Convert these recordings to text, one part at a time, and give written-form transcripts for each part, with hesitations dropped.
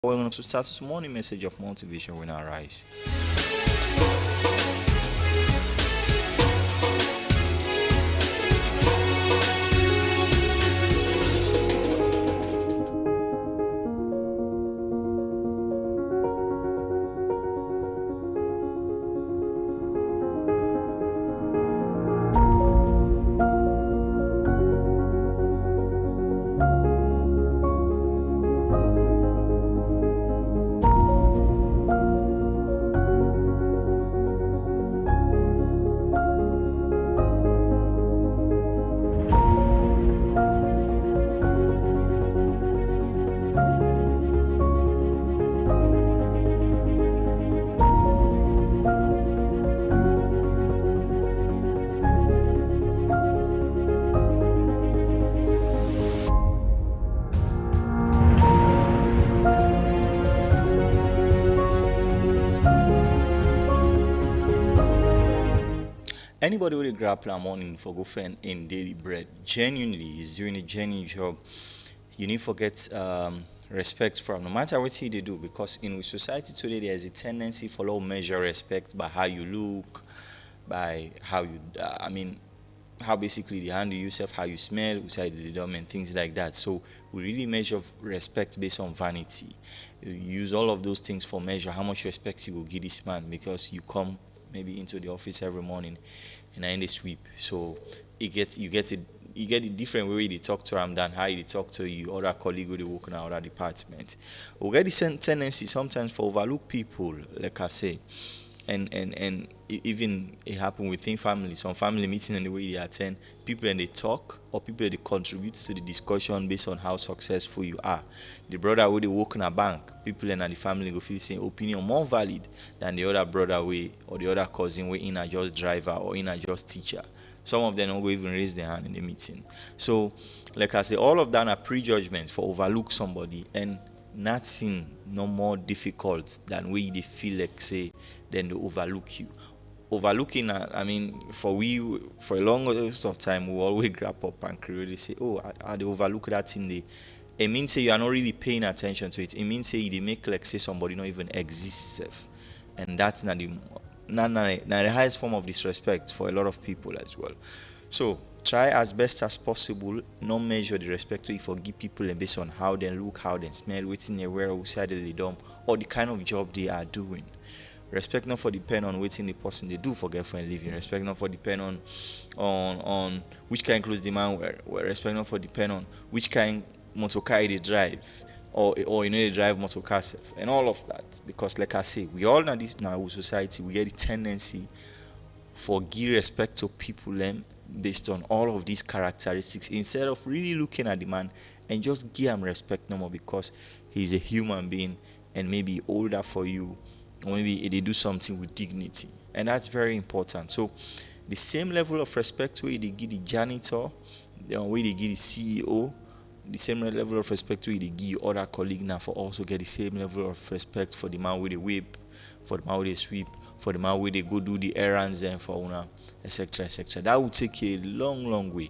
We're going to start this morning message of motivation when I rise. Anybody with a grappler morning for go find in daily bread genuinely is doing a genuine job. You need to get respect from no matter what they do, because in society today there is a tendency for all measure respect by how you look, by how you how basically they handle yourself, how you smell, outside the dome, and things like that. So we really measure respect based on vanity. You use all of those things for measure how much respect you will give this man because you come maybe into the office every morning and I in the sweep. So you get a different way they talk to him than how they talk to you other colleague who they work in other department. We get the tendency sometimes for overlook people, like I say, and even it happen within family. Some family meeting and the way they attend, people and they talk or people they contribute to the discussion based on how successful you are. The brother who they work in a bank, people and the family go feel the same opinion more valid than the other brother way or the other cousin way in a just driver or in a just teacher. Some of them don't go even raise their hand in the meeting. So like I say, all of that are prejudgments for overlook somebody, and nothing no more difficult than where they feel like say then they overlook you. Overlooking, for a longest of time we always grab up and create say, oh, I they overlook that thing they. It means say you are not really paying attention to it. It means say they make like say somebody not even exists, and that's not the highest form of disrespect for a lot of people as well. So try as best as possible not measure the respect to you for give people based on how they look, how they smell, waiting they wear outside the dome, or the kind of job they are doing. Respect not for depend on waiting the person they do for get for a living. Respect not for depend on which kind of clothes the man wear. Respect not for depend on which kind motor car they drive, or they drive motor car self, and all of that. Because like I say, we all know this in our society, we get a tendency for give respect to people based on all of these characteristics instead of really looking at the man and just give him respect no more because he's a human being and maybe older for you, or maybe they do something with dignity, and that's very important. So the same level of respect where they give the janitor, the way they give the CEO, the same level of respect where they give other colleague now for also get the same level of respect for the man with the whip, for the man with the sweep, for the man where they go do the errands and for una, etc., etc. That would take a long way,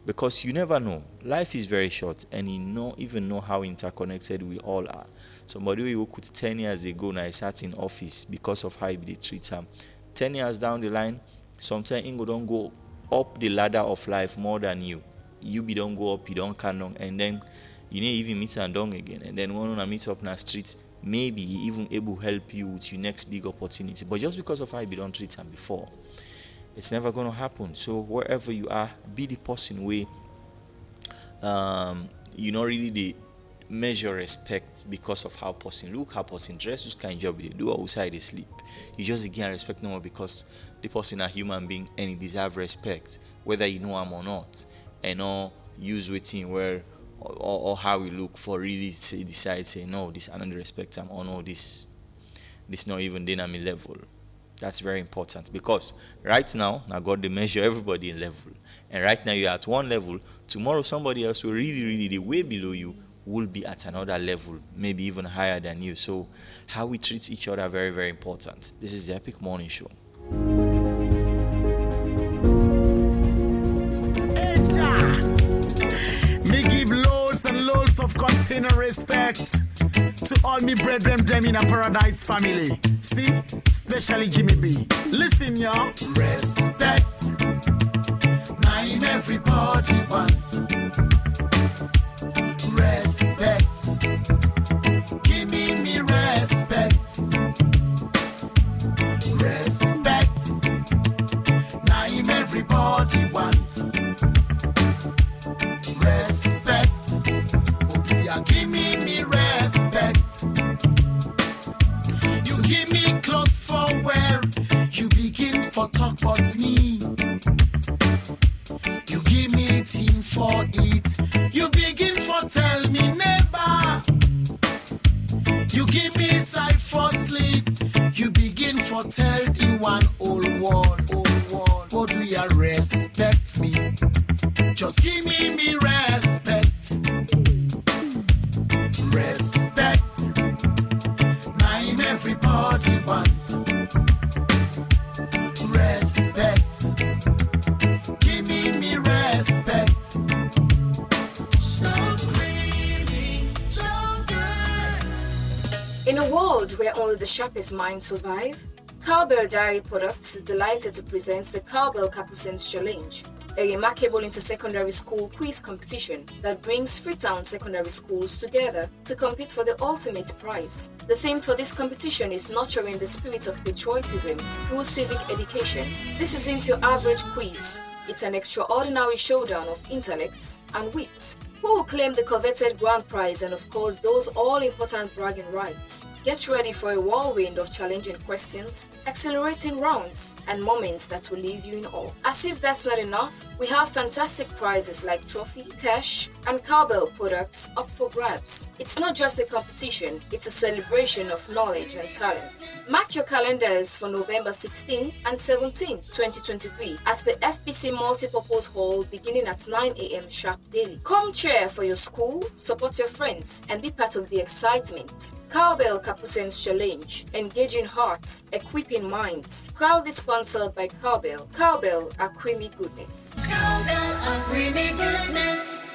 because you never know. Life is very short, and you even know how interconnected we all are. Somebody who could 10 years ago now sat in office because of how they treat him. 10 years down the line, sometimes Ingo don't go up the ladder of life more than you. You be don't go up, you don't come down, and then you need even meet and down again. And then when you meet up in the streets, maybe even able to help you with your next big opportunity. But just because of how you don't treat him before, it's never going to happen. So wherever you are, be the person where you not really the measure respect because of how person look, how person dress, which kind of job they do, or outside they sleep. You just again respect no more because the person a human being and he deserve respect, whether you know him or not, and not use waiting where or how we look for really decide say no, this I don't respect him, or no, this not even then I'm in level. That's very important, because right now God they measure everybody in level, and right now you're at one level. Tomorrow somebody else will really the way below you will be at another level, maybe even higher than you. So how we treat each other, very, very important. This is the Epic Morning Show. Me give loads and loads of container respect To all me brethren, them in a paradise family. See, especially Jimmy B. Listen, y'all. Respect. Name everybody want. Respect. Give me respect. Respect. Name everybody want. Respect. Okay, give me respect. You give me clothes for wear. You begin for talk about me. You give me team for it. You begin for tell me neighbor. You give me sight for sleep. You begin for tell the one old world. But we are respect me. Just give me respect. Respect. Name everybody want. Respect. Give me respect. So creamy, so good. In a world where only the sharpest minds survive, Cowbell Dairy Products is delighted to present the Cowbell Capucines Challenge, a remarkable inter-secondary school quiz competition that brings Freetown secondary schools together to compete for the ultimate prize. The theme for this competition is nurturing the spirit of patriotism through civic education. This isn't your average quiz. It's an extraordinary showdown of intellects and wits. Who will claim the coveted grand prize and of course those all-important bragging rights? Get ready for a whirlwind of challenging questions, exhilarating rounds, and moments that will leave you in awe. As if that's not enough, we have fantastic prizes like trophy, cash, and Cowbell products up for grabs. It's not just a competition, it's a celebration of knowledge and talent. Mark your calendars for November 16 and 17, 2023 at the FPC Multipurpose Hall beginning at 9 a.m. sharp daily. Come cheer for your school, support your friends, and be part of the excitement. Cowbell Capucines Challenge, engaging hearts, equipping minds. Proudly sponsored by Cowbell. Cowbell, a creamy goodness. Cowbell, a creamy goodness.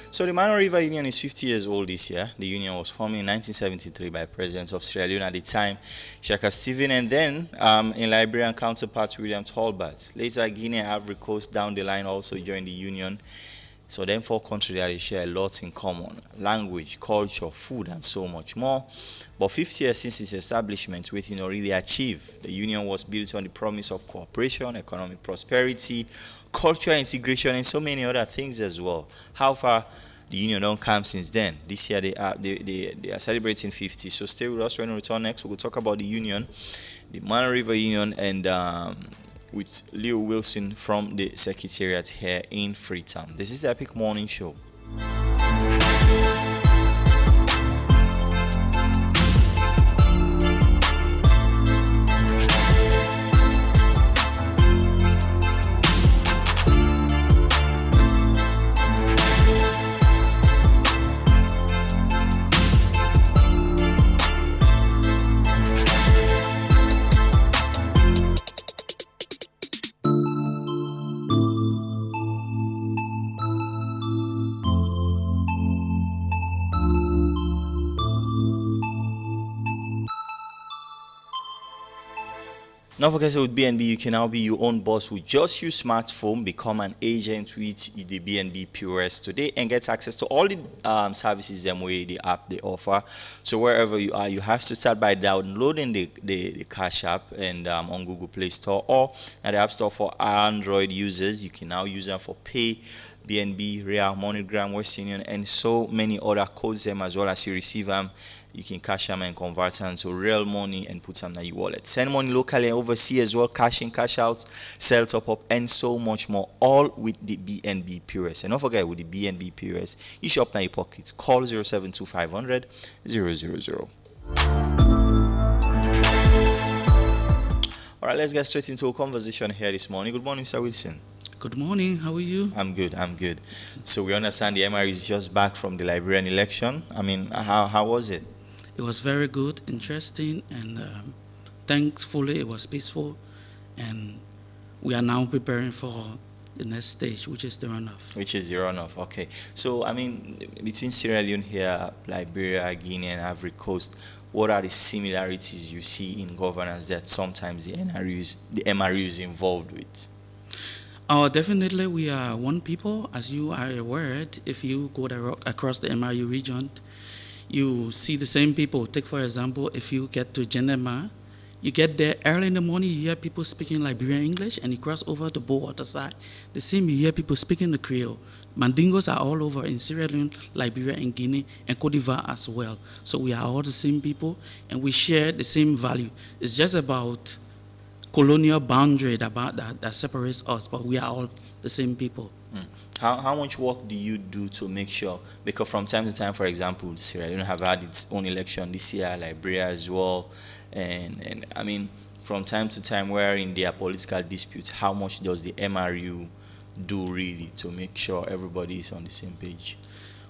So the Mano River Union is 50 years old this year. The union was formed in 1973 by President of Sierra Leone at the time, Shaka Stephen, and then in Liberian counterpart William Talbot. Later, Guinea and Ivory Coast down the line also joined the union. So then 4 countries they share a lot in common: language, culture, food, and so much more. But 50 years since its establishment, waiting already achieved. The union was built on the promise of cooperation, economic prosperity, cultural integration, and so many other things as well. How far the union don't come since then? This year they are celebrating 50. So stay with us. When we return next, we'll talk about the union, the Mano River Union, and with Leo Wilson from the Secretariat here in Freetown. This is the Epic Morning Show. Don't forget, with BNB, you can now be your own boss with just your smartphone. Become an agent with the BNB POS today and get access to all the services them way the app they offer. So wherever you are, you have to start by downloading the Cash app and on Google Play Store or at the App Store for Android users. You can now use them for Pay, BNB, Real, MoneyGram, West Union, and so many other codes them as well. As you receive them, you can cash them and convert them to real money and put them in your wallet. Send money locally and overseas as well, cash in, cash out, sell, top up, and so much more, all with the BNB POS. And don't forget, with the BNB POS, you shop in your pockets. Call 072 000. All right, let's get straight into a conversation here this morning. Good morning, Mr. Wilson. Good morning. How are you? I'm good. So we understand the MRU is just back from the Liberian election. I mean, how was it? It was very good, interesting, and thankfully it was peaceful, and we are now preparing for the next stage, which is the runoff. Which is the runoff. Okay. So, I mean, between Sierra Leone here, Liberia, Guinea, and Ivory Coast, what are the similarities you see in governance that sometimes the MRU is involved with? Definitely, we are one people. As you are aware, if you go across the MRU region, you see the same people. Take, for example, if you get to Genema, you get there early in the morning, you hear people speaking Liberian English, and you cross over to Bowater side. The same, you hear people speaking the Creole. Mandingos are all over in Sierra Leone, Liberia, and Guinea, and Cote d'Ivoire as well. So we are all the same people, and we share the same value. It's just about colonial boundary that separates us, but we are all the same people. How much work do you do to make sure, because from time to time, for example, Sierra Leone have had its own election this year, Liberia as well, and I mean, from time to time, we're in their political disputes, how much does the MRU do really to make sure everybody is on the same page?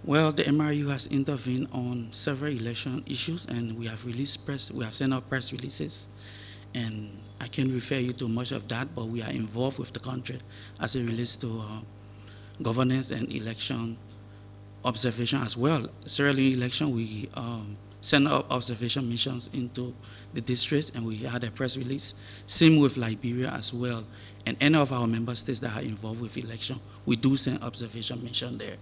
Well, the MRU has intervened on several election issues, and we have sent out press releases, and I can't refer you to much of that, but we are involved with the country as it relates to governance and election observation as well. Sierra Leone election, we sent out observation missions into the districts, and we had a press release. Same with Liberia as well. And any of our member states that are involved with election, we do send observation mission there.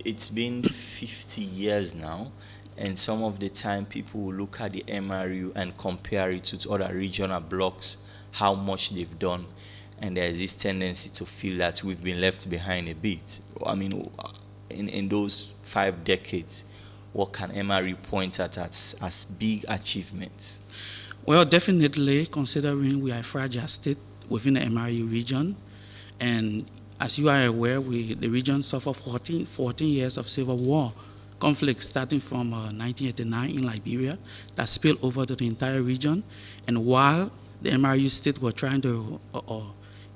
It's been 50 years now, and some of the time people will look at the MRU and compare it to other regional blocks, how much they've done, and there's this tendency to feel that we've been left behind a bit. I mean, in those 5 decades, what can MRU point at as big achievements? Well, definitely, considering we are a fragile state within the MRU region, and as you are aware, the region suffered 14 years of civil war conflict starting from 1989 in Liberia that spilled over to the entire region. And while the MRU state were trying to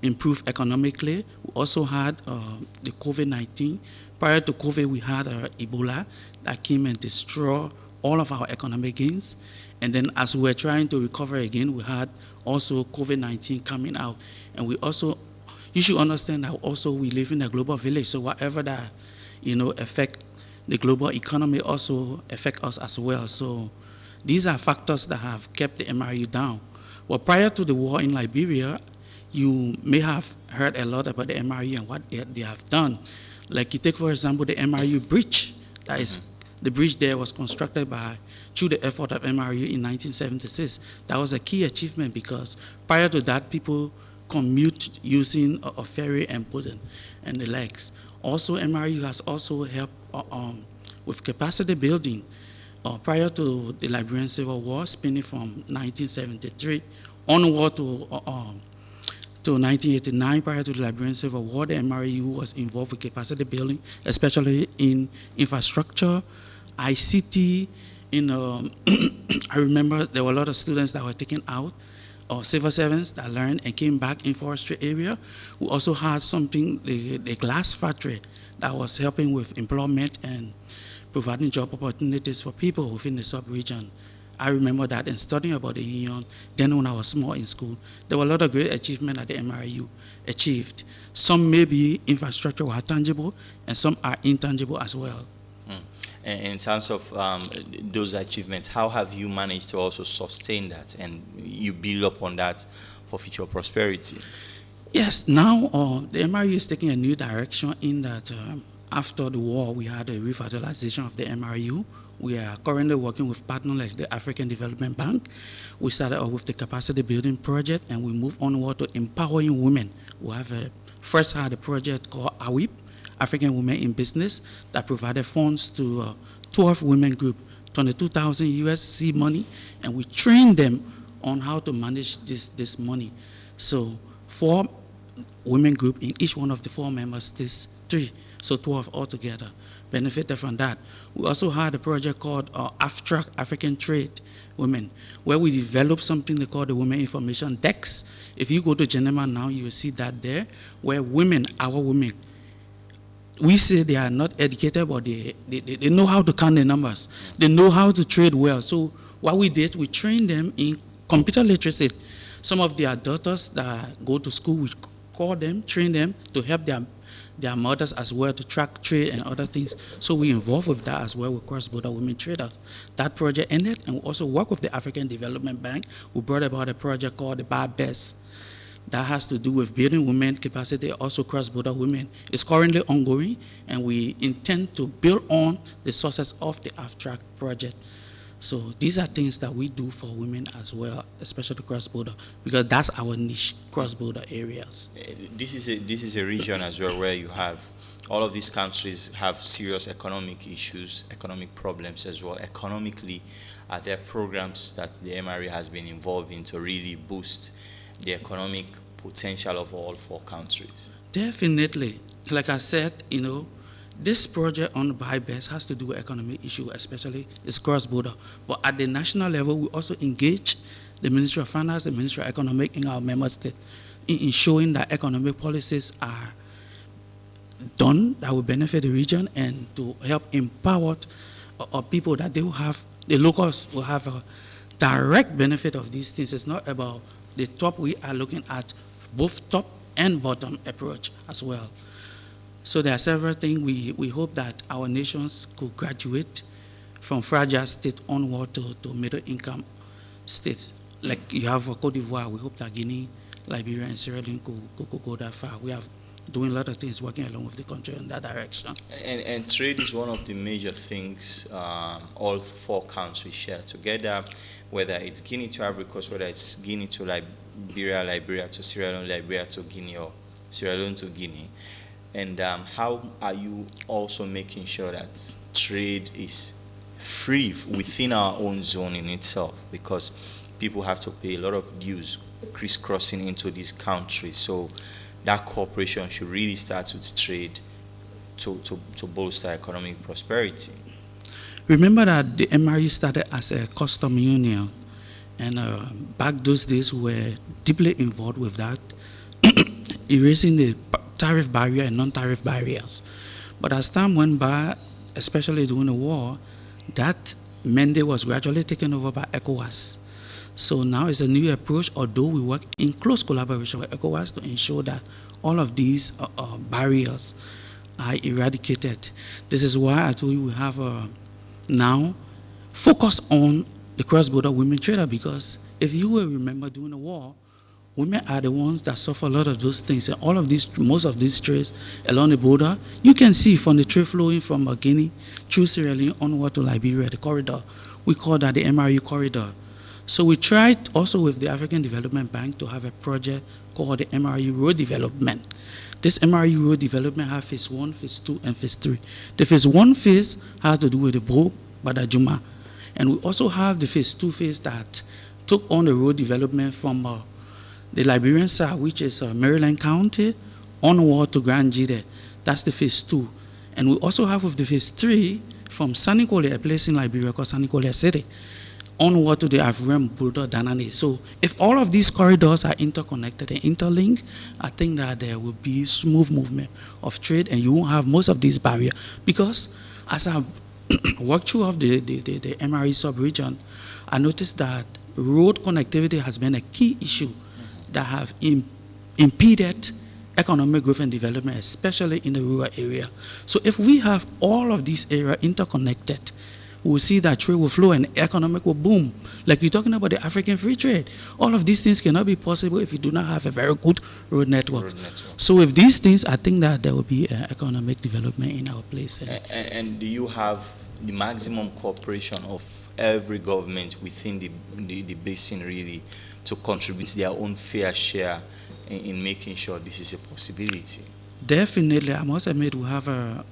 improve economically, we also had the COVID-19. Prior to COVID, we had Ebola that came and destroyed all of our economic gains. And then as we were trying to recover again, we had also COVID-19 coming out. And we also, you should understand that also we live in a global village, so whatever that, affect the global economy also affect us as well. So these are factors that have kept the MRU down. Well, prior to the war in Liberia, you may have heard a lot about the MRU and what they have done. Like you take, for example, the MRU bridge. That is, the bridge there was constructed through the effort of MRU in 1976. That was a key achievement because prior to that, people commute using a ferry and boat and the legs. Also, MRU has also helped with capacity building. Prior to the Liberian Civil War, spending from 1973 onward to 1989, prior to the Liberian Civil War, the MRU was involved with capacity building, especially in infrastructure, ICT. I remember there were a lot of students that were taken out, or civil servants that learned and came back in forestry area. We also had the glass factory that was helping with employment and providing job opportunities for people within the sub-region. I remember that and studying about the union, then when I was small in school, there were a lot of great achievements that the MRU achieved. Some may be infrastructure are tangible, and some are intangible as well. In terms of those achievements, how have you managed to also sustain that and you build up on that for future prosperity? Yes, now the MRU is taking a new direction in that after the war, we had a revitalization of the MRU. We are currently working with partners like the African Development Bank. We started off with the capacity building project, and we move onward to empowering women. We have first had a project called AWIP, African Women in Business, that provided funds to 12 women group, 22,000 USC money, and we trained them on how to manage this money. So 4 women group in each one of the 4 member states, 3, so 12 altogether benefited from that. We also had a project called Abstract African Trade Women, where we developed something they call the Women Information Dex. If you go to Geneva now, you will see that there, where women, our women, we say they are not educated, but they know how to count the numbers. They know how to trade well. So what we did, we trained them in computer literacy. Some of their daughters that go to school, we call them, train them to help their mothers as well to track trade and other things. So we involved with that as well with cross-border women traders. That project ended, and we also work with the African Development Bank. We brought about a project called the Bar Best that has to do with building women capacity, also cross-border women. It's currently ongoing, and we intend to build on the success of the abstract project. So these are things that we do for women as well, especially cross-border, because that's our niche, cross-border areas. This is a region as well where you have all of these countries have serious economic issues, economic problems as well. Economically, are there programs that the MRU has been involved in to really boost the economic potential of all four countries? Definitely. Like I said, this project on buy-best has to do with economic issue, especially it's cross-border. But at the national level, we also engage the Ministry of Finance, the Ministry of Economic in our member state in ensuring that economic policies are done that will benefit the region and to help empower people that they will have, the locals will have a direct benefit of these things. It's not about the top. We are looking at both top and bottom approach as well. So there are several things. We hope that our nations could graduate from fragile state onward to middle income states. Like you have Cote d'Ivoire, we hope that Guinea, Liberia, and Sierra Leone could go that far. We have doing a lot of things working along with the country in that direction. And trade is one of the major things all four countries share together, whether it's Guinea to Ivory Coast, whether it's Guinea to Liberia, Liberia to Sierra Leone, Liberia to Guinea, or Sierra Leone to Guinea. And how are you also making sure that trade is free within our own zone in itself? Because people have to pay a lot of dues crisscrossing into these countries. So that cooperation should really start with trade to bolster economic prosperity. Remember that the MRU started as a custom union, and back those days we were deeply involved with that, erasing the tariff barrier and non-tariff barriers. But as time went by, especially during the war, that mandate was gradually taken over by ECOWAS. So now it's a new approach, although we work in close collaboration with ECOWAS to ensure that all of these barriers are eradicated. This is why I told you we have now focus on the cross-border women trader, because if you will remember during the war, women are the ones that suffer a lot of those things, and all of these, most of these trades along the border, you can see from the trade flowing from Guinea through Sierra Leone onward to Liberia, the corridor. We call that the MRU corridor. So we tried also with the African Development Bank to have a project called the MRU Road Development. This MRU Road Development has phase 1, phase 2, and phase 3. The phase 1 phase has to do with the Bo Badajuma. And we also have the phase 2 phase that took on the road development from the Liberian side, which is Maryland County, onward to Grand Jide. That's the phase 2. And we also have with the phase 3 from Sanikole, a place in Liberia called Sanikole City, onward to the Ivorian border, Danane. So if all of these corridors are interconnected and interlinked, I think that there will be smooth movement of trade, and you won't have most of these barriers. Because as I worked through of the MRE sub-region, I noticed that road connectivity has been a key issue that have impeded economic growth and development, especially in the rural area. So if we have all of these areas interconnected, we will see that trade will flow and economic will boom. Like you're talking about the African free trade. All of these things cannot be possible if you do not have a very good road network. So with these things, I think that there will be economic development in our place. And do you have the maximum cooperation of every government within the basin really to contribute their own fair share in making sure this is a possibility? Definitely, I must admit we have a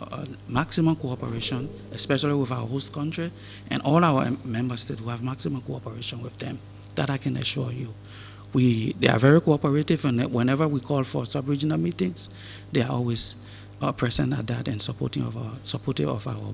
maximum cooperation, especially with our host country, and all our member states. We have maximum cooperation with them. That I can assure you. They are very cooperative, and whenever we call for sub-regional meetings, they are always present at that and supportive of our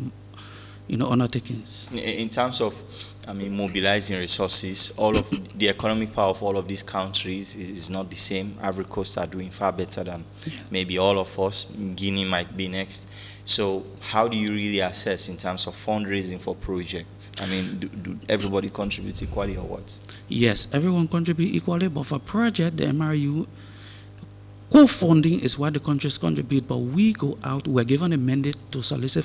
undertakings. In terms of, mobilizing resources, all of the economic power of all of these countries is not the same. Ivory Coast are doing far better than maybe all of us. Guinea might be next. So how do you really assess in terms of fundraising for projects? Do everybody contribute equally or what? Yes, everyone contribute equally, but for project, the MRU co-funding is what the countries contribute, but we go out, we're given a mandate to solicit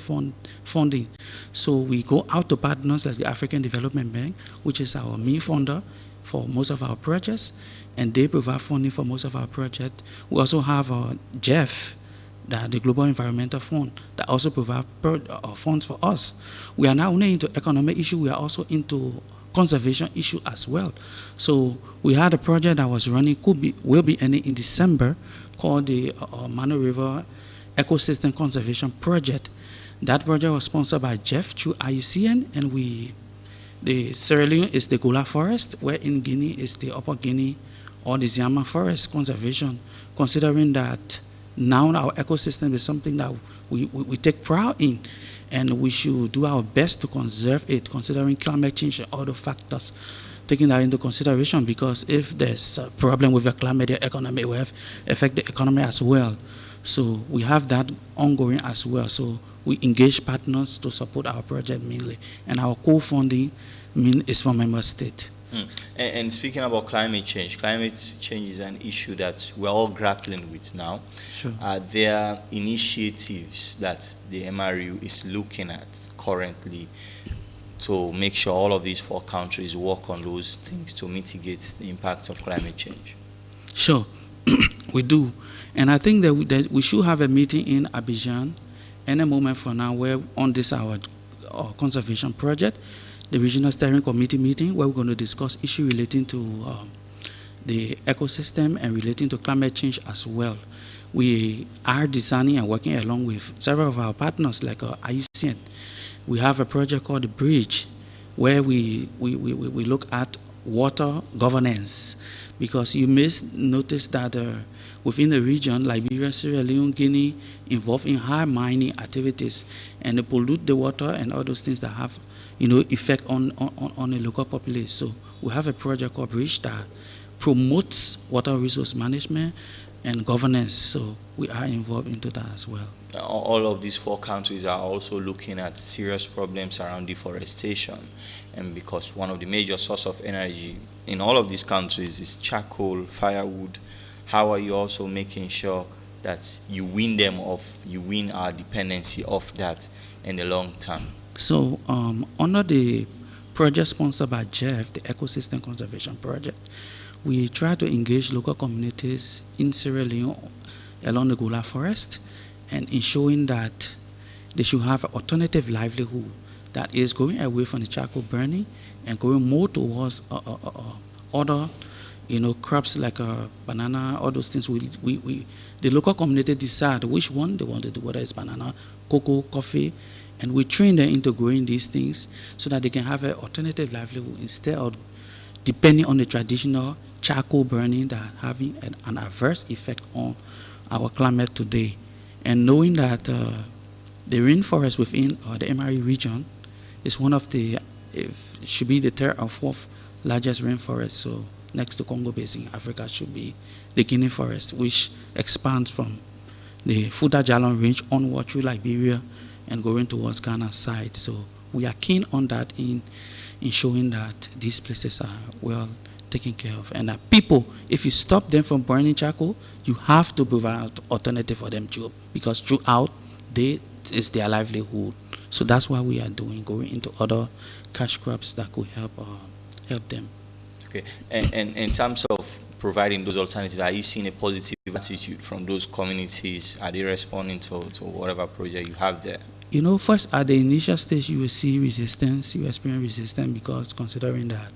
funding. So we go out to partners like the African Development Bank, which is our main funder for most of our projects, and they provide funding for most of our projects. We also have Jeff, the Global Environmental Fund, that also provide funds for us. We are not only into economic issue, we are also into conservation issue as well. So we had a project that was running, will be ending in December, called the Mano River Ecosystem Conservation Project. That project was sponsored by Jeff through IUCN, and the Sierra Leone is the Gola Forest, where in Guinea is the Upper Guinea or the Ziama Forest Conservation, considering that now our ecosystem is something that we take pride in, and we should do our best to conserve it, considering climate change and other factors, taking that into consideration, because if there's a problem with the climate, the economy will affect the economy as well. So we have that ongoing as well. So we engage partners to support our project mainly, and our co-funding is from member state. And speaking about climate change is an issue that we're all grappling with now. Sure. Are there initiatives that the MRU is looking at currently to make sure all of these 4 countries work on those things to mitigate the impact of climate change? Sure, we do. And I think that we should have a meeting in Abidjan any moment from now, where on this our conservation project, the regional steering committee meeting, where we're going to discuss issues relating to the ecosystem and relating to climate change as well. We are designing and working along with several of our partners like IUCN. We have a project called The Bridge, where we look at water governance, because you may notice that within the region, Liberia, Sierra Leone, Guinea, involved in high mining activities, and they pollute the water and all those things that have effect on the local population. So we have a project called Bridge that promotes water resource management and governance. So we are involved into that as well. All of these 4 countries are also looking at serious problems around deforestation, and because one of the major sources of energy in all of these countries is charcoal, firewood. How are you also making sure that you wean them off, you wean our dependency off that in the long term? So under the project sponsored by Jeff, the Ecosystem Conservation Project, we try to engage local communities in Sierra Leone along the Gola Forest, and ensuring that they should have an alternative livelihood that is going away from the charcoal burning and going more towards other crops like banana, all those things. The local community decide which one they want to do, whether it's banana, cocoa, coffee, and we train them into growing these things so that they can have an alternative livelihood instead of depending on the traditional charcoal burning that having an adverse effect on our climate today. And knowing that the rainforest within the MRU region is one of the, should be the 3rd or 4th largest rainforest. So next to Congo Basin, Africa should be the Guinea forest, which expands from the Futa Jalon range onward through Liberia and going towards Ghana side. So we are keen on that in showing that these places are well taken care of, and that people, if you stop them from burning charcoal, you have to provide alternative for them too, because throughout it's their livelihood. So that's why we are going into other cash crops that could help them. Okay, and in terms of providing those alternatives, are you seeing a positive attitude from those communities? Are they responding to whatever project you have there? First at the initial stage, you will see resistance, you experience resistance, because considering that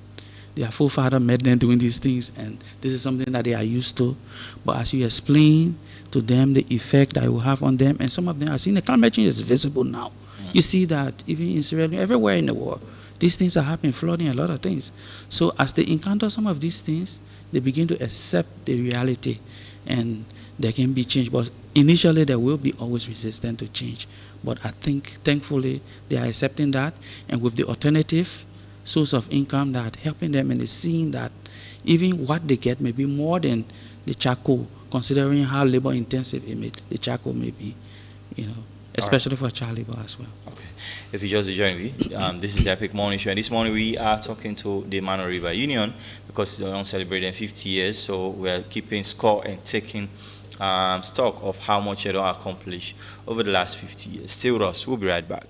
their forefather made them doing these things, and this is something that they are used to. But as you explain to them the effect that it will have on them, and some of them are seeing the climate change is visible now. You see that even in Sierra Leone, everywhere in the world, these things are happening, flooding, a lot of things. So as they encounter some of these things, they begin to accept the reality, and there can be change. But initially there will be always resistance to change, but I think thankfully they are accepting that, and with the alternative source of income that helping them and seeing that even what they get may be more than the charcoal, considering how labor intensive the charcoal may be, especially for child labor as well. Okay. If you just join me, this is the Epic Morning Show, and this morning we are talking to the MRU River Union because they're celebrating 50 years, so we're keeping score and taking stock of how much they don't accomplish over the last 50 years. Stay with us. We'll be right back.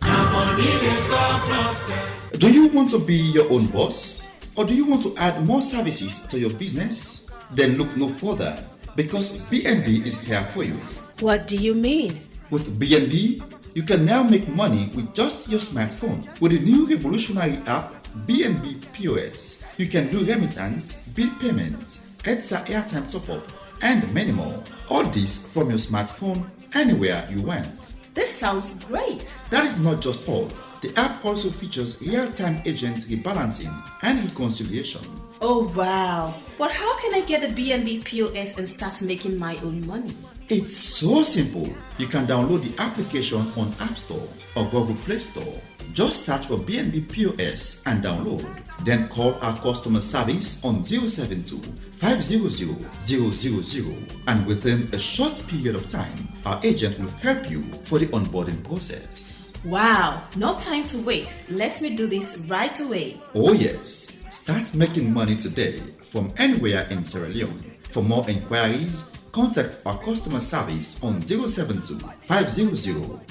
Do you want to be your own boss? Or do you want to add more services to your business? Then look no further, because BNB is here for you. What do you mean? With BNB, you can now make money with just your smartphone. With the new revolutionary app, BNB POS, you can do remittance, bill payments, EDSA airtime top-up, and many more. All this from your smartphone, anywhere you want. This sounds great. That is not just all. The app also features real-time agent rebalancing and reconciliation. Oh wow! But how can I get the BNB POS and start making my own money? It's so simple. You can download the application on App Store or Google Play Store. Just search for BNB POS and download. Then call our customer service on 072 500 000, and within a short period of time, our agent will help you for the onboarding process. Wow, no time to waste. Let me do this right away. Oh yes, start making money today from anywhere in Sierra Leone. For more inquiries, contact our customer service on 072 500 000.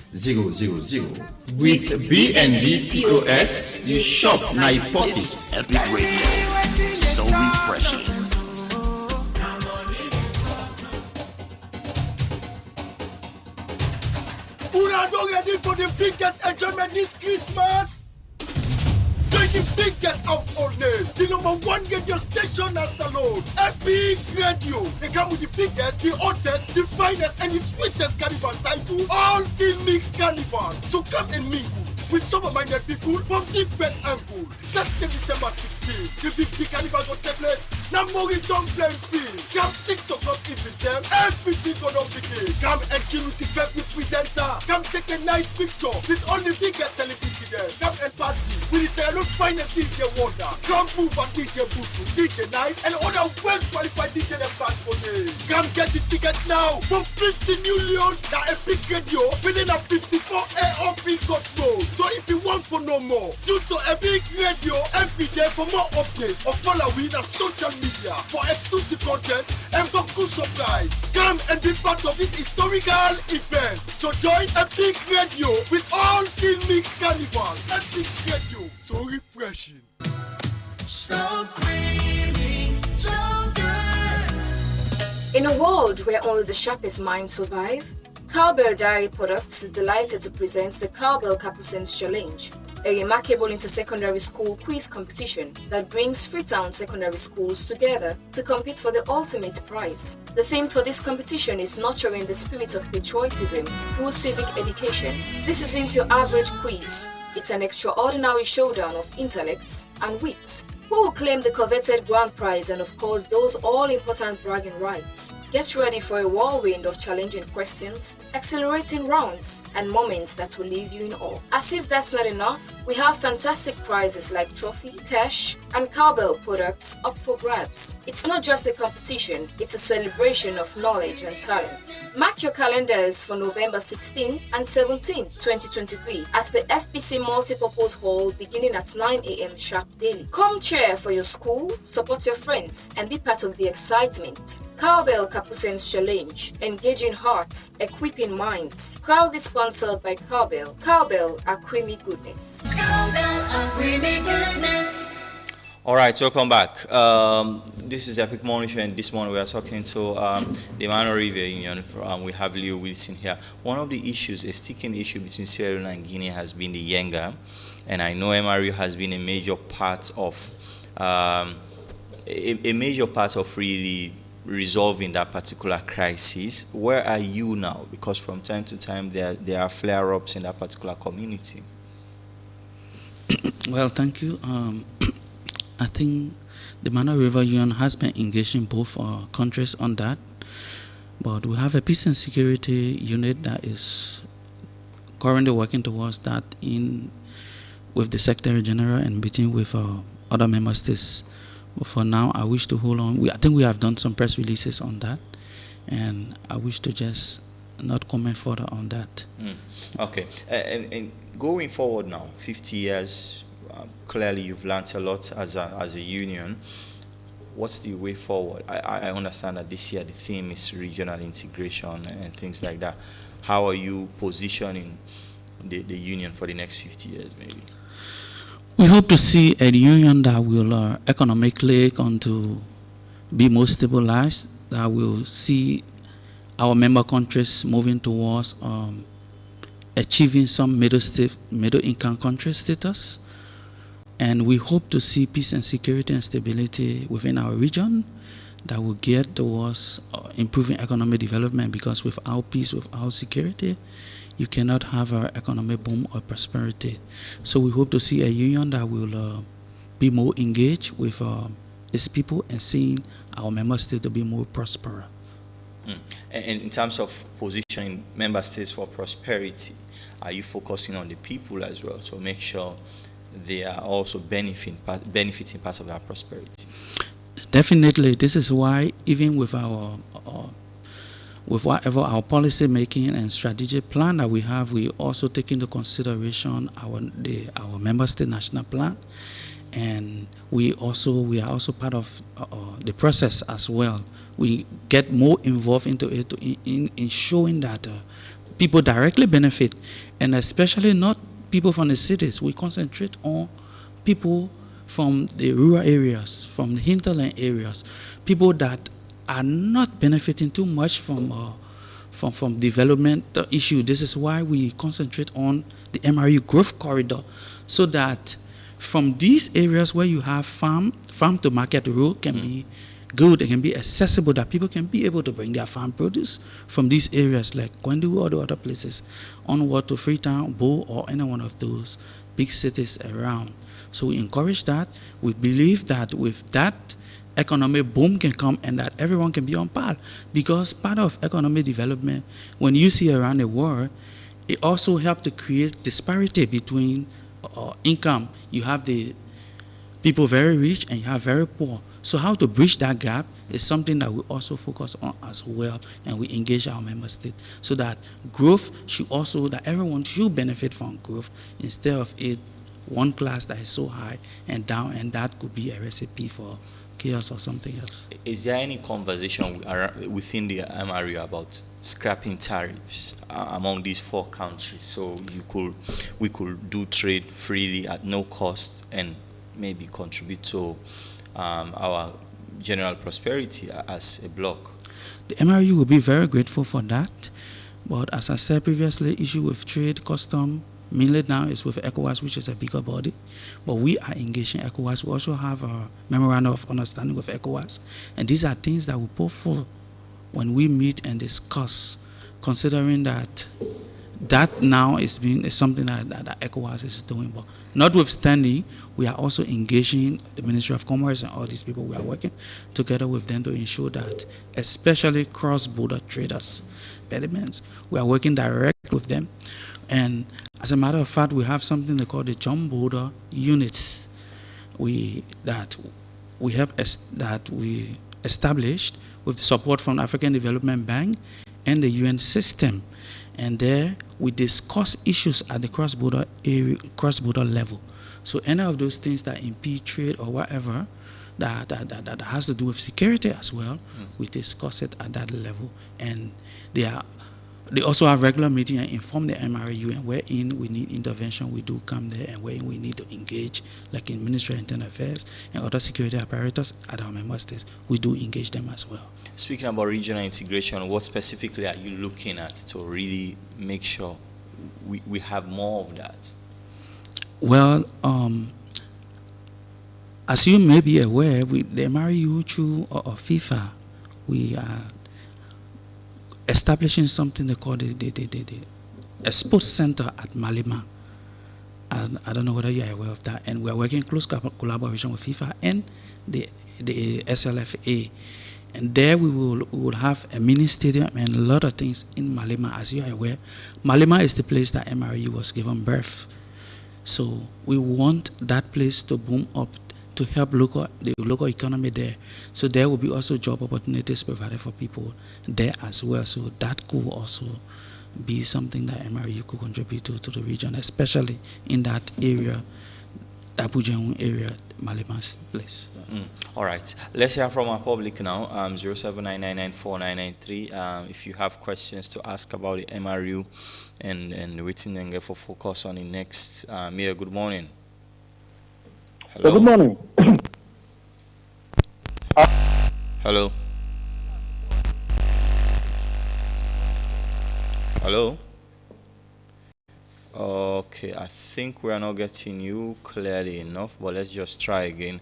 With BNB POS, you shop my pockets. Epic Radio, so refreshing. Una don't ready for the biggest enjoyment this Christmas? Join the biggest household name, the #1 radio station and salon, Epic Radio. They come with the biggest, the hottest, the finest, and the sweetest carnival title, all till mixed carnival. So come and mingle with sober-minded people from different angles. Saturday, December 16th, the big carnival will take place. Now Mori don't play field. Jam 6 o'clock evening time, everything gonna begin. Come and chill with the favorite presenter. Come take a nice picture with all the biggest celebrity there. Come and party with the Sierra Leone finest DJ Wonder. Come move and DJ Butu, DJ Nice, and other well-qualified DJ and band for me. Come get the ticket now from 50 millions. Now Epic Radio within a 54A off got mode. So if you want for no more, tune to Epic Radio every day for more updates or follow we on social media for exclusive content and for cool surprise. Come and be part of this historical event. So join Epic Radio with all Team Mix Carnival. Epic Radio, so refreshing. So creamy, so good. In a world where only the sharpest minds survive, Cowbell Dairy Products is delighted to present the Cowbell Capucines Challenge, a remarkable inter-secondary school quiz competition that brings Freetown secondary schools together to compete for the ultimate prize. The theme for this competition is nurturing the spirit of patriotism through civic education. This isn't your average quiz. It's an extraordinary showdown of intellects and wits. Who will claim the coveted grand prize and of course those all-important bragging rights? Get ready for a whirlwind of challenging questions, exhilarating rounds, and moments that will leave you in awe. As if that's not enough, we have fantastic prizes like trophy, cash, and Cowbell products up for grabs. It's not just a competition, it's a celebration of knowledge and talents. Mark your calendars for November 16 and 17, 2023 at the FPC Multipurpose Hall beginning at 9 a.m. sharp daily. Come cheer for your school, support your friends, and be part of the excitement. Cowbell Capucines Challenge, engaging hearts, equipping minds. Proudly sponsored by Cowbell. Cowbell, a creamy goodness. Cowbell, a creamy goodness. All right, welcome back. This is the Epic Morning Show, and this morning we are talking to the MRU River Union. We have Leo Wilson here. One of the issues, a sticking issue between Sierra Leone and Guinea, has been the Yenga, and I know MRU has been a major part of really resolving that particular crisis. Where are you now? Because from time to time there are flare-ups in that particular community. Well, thank you. I think the MRU River Union has been engaging both countries on that. But we have a peace and security unit that is currently working towards that with the Secretary General and meeting with other member states. But for now, I wish to hold on. I think we have done some press releases on that, and I wish to just not comment further on that. Okay, and going forward now, 50 years, clearly you've learned a lot as a union. What's the way forward? I understand that this year the theme is regional integration and things like that. How are you positioning the union for the next 50 years, maybe? We hope to see a union that will economically come to be more stabilized, that will see our member countries moving towards achieving some middle-income country status. And we hope to see peace and security and stability within our region that will get towards improving economic development, because without peace, without security, you cannot have an economic boom or prosperity. So we hope to see a union that will be more engaged with its people and seeing our member states to be more prosperous. And in terms of positioning member states for prosperity, are you focusing on the people as well to make sure they are also benefiting parts of that prosperity? Definitely. This is why even with our with whatever our policy making and strategic plan that we have, we also take into consideration our member state national plan, and we are also part of the process as well. We get more involved into it in showing that people directly benefit, and especially not people from the cities. We concentrate on people from the rural areas, from the hinterland areas, people that are not benefiting too much from development issue. This is why we concentrate on the MRU growth corridor, so that from these areas where you have farm to market road can be good, it can be accessible, that people can be able to bring their farm produce from these areas like Gwandu or the other places onward to Freetown, Bo, or any one of those big cities around. So we encourage that. We believe that with that, economic boom can come and that everyone can be on par, because part of economic development, when you see around the world, it also helps to create disparity between income. You have the people very rich and you have very poor. So how to bridge that gap is something that we also focus on as well, and we engage our member state so that growth should also, that everyone should benefit from growth instead of it one class that is so high and down, and that could be a recipe for chaos or something else. Is there any conversation within the MRU about scrapping tariffs among these four countries, so we could do trade freely at no cost and maybe contribute to our general prosperity as a bloc? The MRU will be very grateful for that, but as I said previously, issue with trade, custom, mainly now is with ECOWAS, which is a bigger body, but we are engaging ECOWAS. We also have a memorandum of understanding with ECOWAS, and these are things that we put forth when we meet and discuss, considering that now is something that ECOWAS is doing. But notwithstanding, we are also engaging the Ministry of Commerce and all these people. We are working together with them to ensure that, especially cross-border traders, elements, we are working direct with them. And as a matter of fact, we have something they call the Joint Border Units. We established with the support from the African Development Bank and the UN system. And there we discuss issues at the cross-border level. So any of those things that impede trade or whatever that has to do with security as well, we discuss it at that level. And they also have regular meetings and inform the MRU, and wherein we need intervention, we do come there, and wherein we need to engage, like in Ministry of Internal Affairs and other security apparatus at our member states, we do engage them as well. Speaking about regional integration, what specifically are you looking at to really make sure we have more of that? Well, as you may be aware, the MRU through FIFA, we are establishing something they call a sports center at Malima. And I don't know whether you are aware of that. And we are working in close collaboration with FIFA and the SLFA. And there we will have a mini stadium and a lot of things in Malema. As you are aware, Malema is the place that MRU was given birth. So we want that place to boom up to help the local economy there. So there will be also job opportunities provided for people there as well. So that could also be something that MRU could contribute to the region, especially in that area, the Abuja area, Malema's place. All right, let's hear from our public now. 0799949993. If you have questions to ask about the MRU and waiting and get for focus on the next. Mayor, good morning. Hello. Good morning. Hello. Hello. Okay, I think we are not getting you clearly enough, but let's just try again.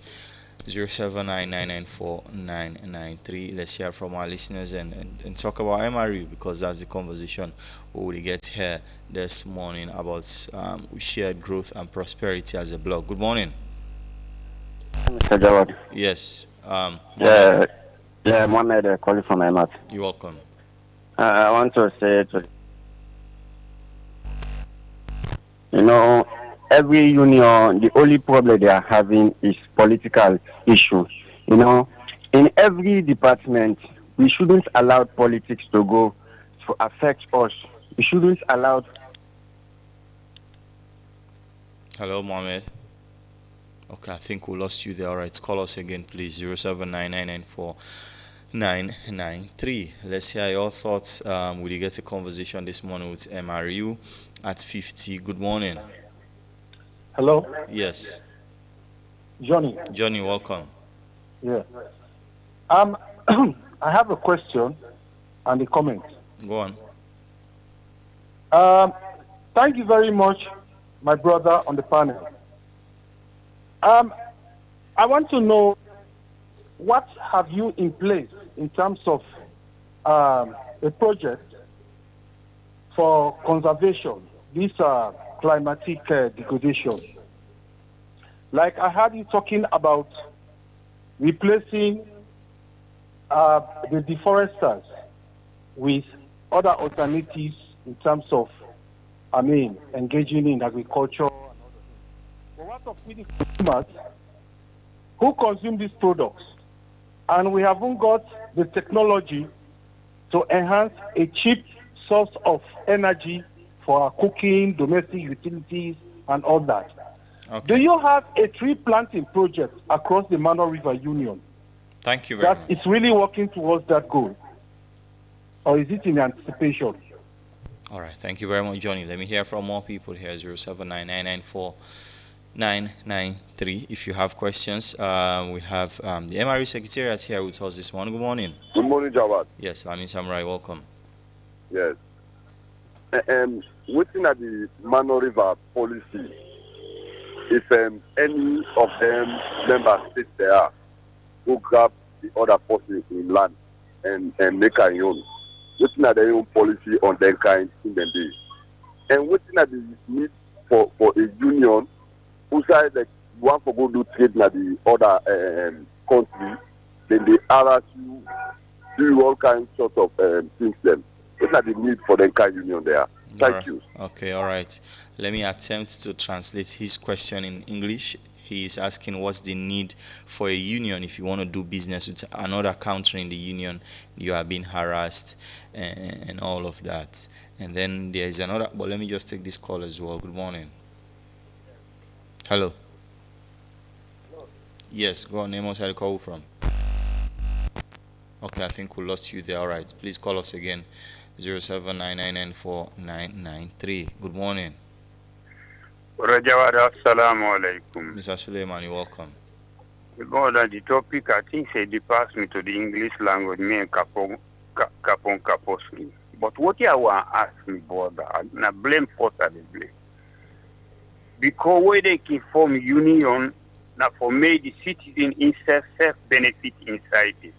0799949993. Let's hear from our listeners and talk about MRU, because that's the conversation we will get here this morning about shared growth and prosperity as a blog. Good morning. Mr. Jawad. Yes. Mohammed calling from MRU. You're welcome. I want to say every union, the only problem they are having is political issue. In every department, we shouldn't allow politics to go to affect us. We shouldn't allow. Hello, Mohammed. Okay, I think we lost you there. All right, call us again, please. 0799949993. Let's hear your thoughts. Will you get a conversation this morning with MRU at 50? Good morning. Hello. Yes. Johnny. Johnny, welcome. Yeah. I have a question and a comment. Go on. Thank you very much, my brother on the panel. I want to know, what have you in place in terms of a project for conservation, this climatic degradation? Like I heard you talking about replacing the deforesters with other alternatives in terms of, engaging in agriculture. But what of we the consumers who consume these products? And we haven't got the technology to enhance a cheap source of energy for our cooking, domestic utilities, and all that. Okay. Do you have a tree planting project across the Mano River Union? Thank you very much. That is really working towards that goal? Or is it in anticipation? All right. Thank you very much, Johnny. Let me hear from more people here. 0799949993. If you have questions, we have the MRU Secretariat here with us this morning. Good morning. Good morning, Jawad. Yes, Amin Samurai, welcome. Yes. Waiting at the Mano River policy, if any of them member states there who grab the other person in land and make a own, waiting at their own policy on their kind in the day. And waiting at the need for a union who say that you want to go do trade in the other country, then they harass you, do all kinds of things them. What's not the need for the kind union there? Thank you. Okay, all right. Let me attempt to translate his question in English. He is asking what's the need for a union if you want to do business with another country in the union, you are being harassed and all of that. And then there is another, but let me just take this call as well. Good morning. Hello. Yes, go on. Name us, where you call from. Okay, I think we lost you there. All right. Please call us again. 0799949993. Good morning. Assalamu alaikum. Mr. Suleiman, you're welcome. About the topic, I think they pass me to the English language, me and Kapon Kaposri. But what you want to ask me, brother, I blame for that blame. Because where they can form union, now for me, the citizen himself self-benefit inside it.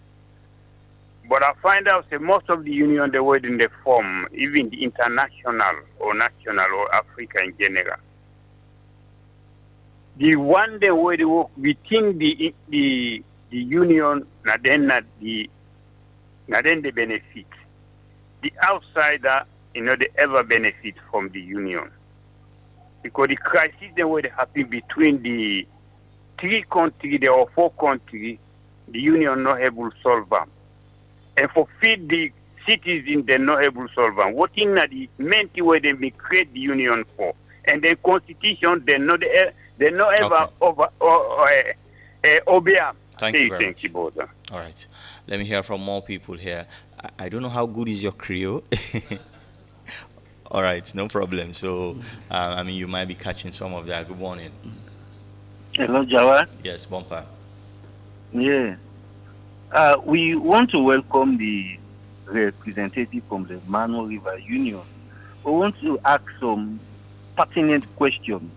But I find out that most of the union, the way in the form, even the international or national or Africa in general, the way they work within the union, and then the Now then they benefit. The outsider, they ever benefit from the union. Because the crisis that would happen between the 3 countries, there are 4 countries, the union not able to solve them. And for feed the citizens, they're not able to solve them. What in the main thing where they may create the union for? And the constitution, they're not ever obey. Thank you very much. Brother. All right. Let me hear from more people here. I don't know how good is your Creole. All right, no problem. So, you might be catching some of that. Good morning. Hello, Jawad. Yes, Bumper. Yeah. We want to welcome the representative from the Mano River Union. We want to ask some pertinent questions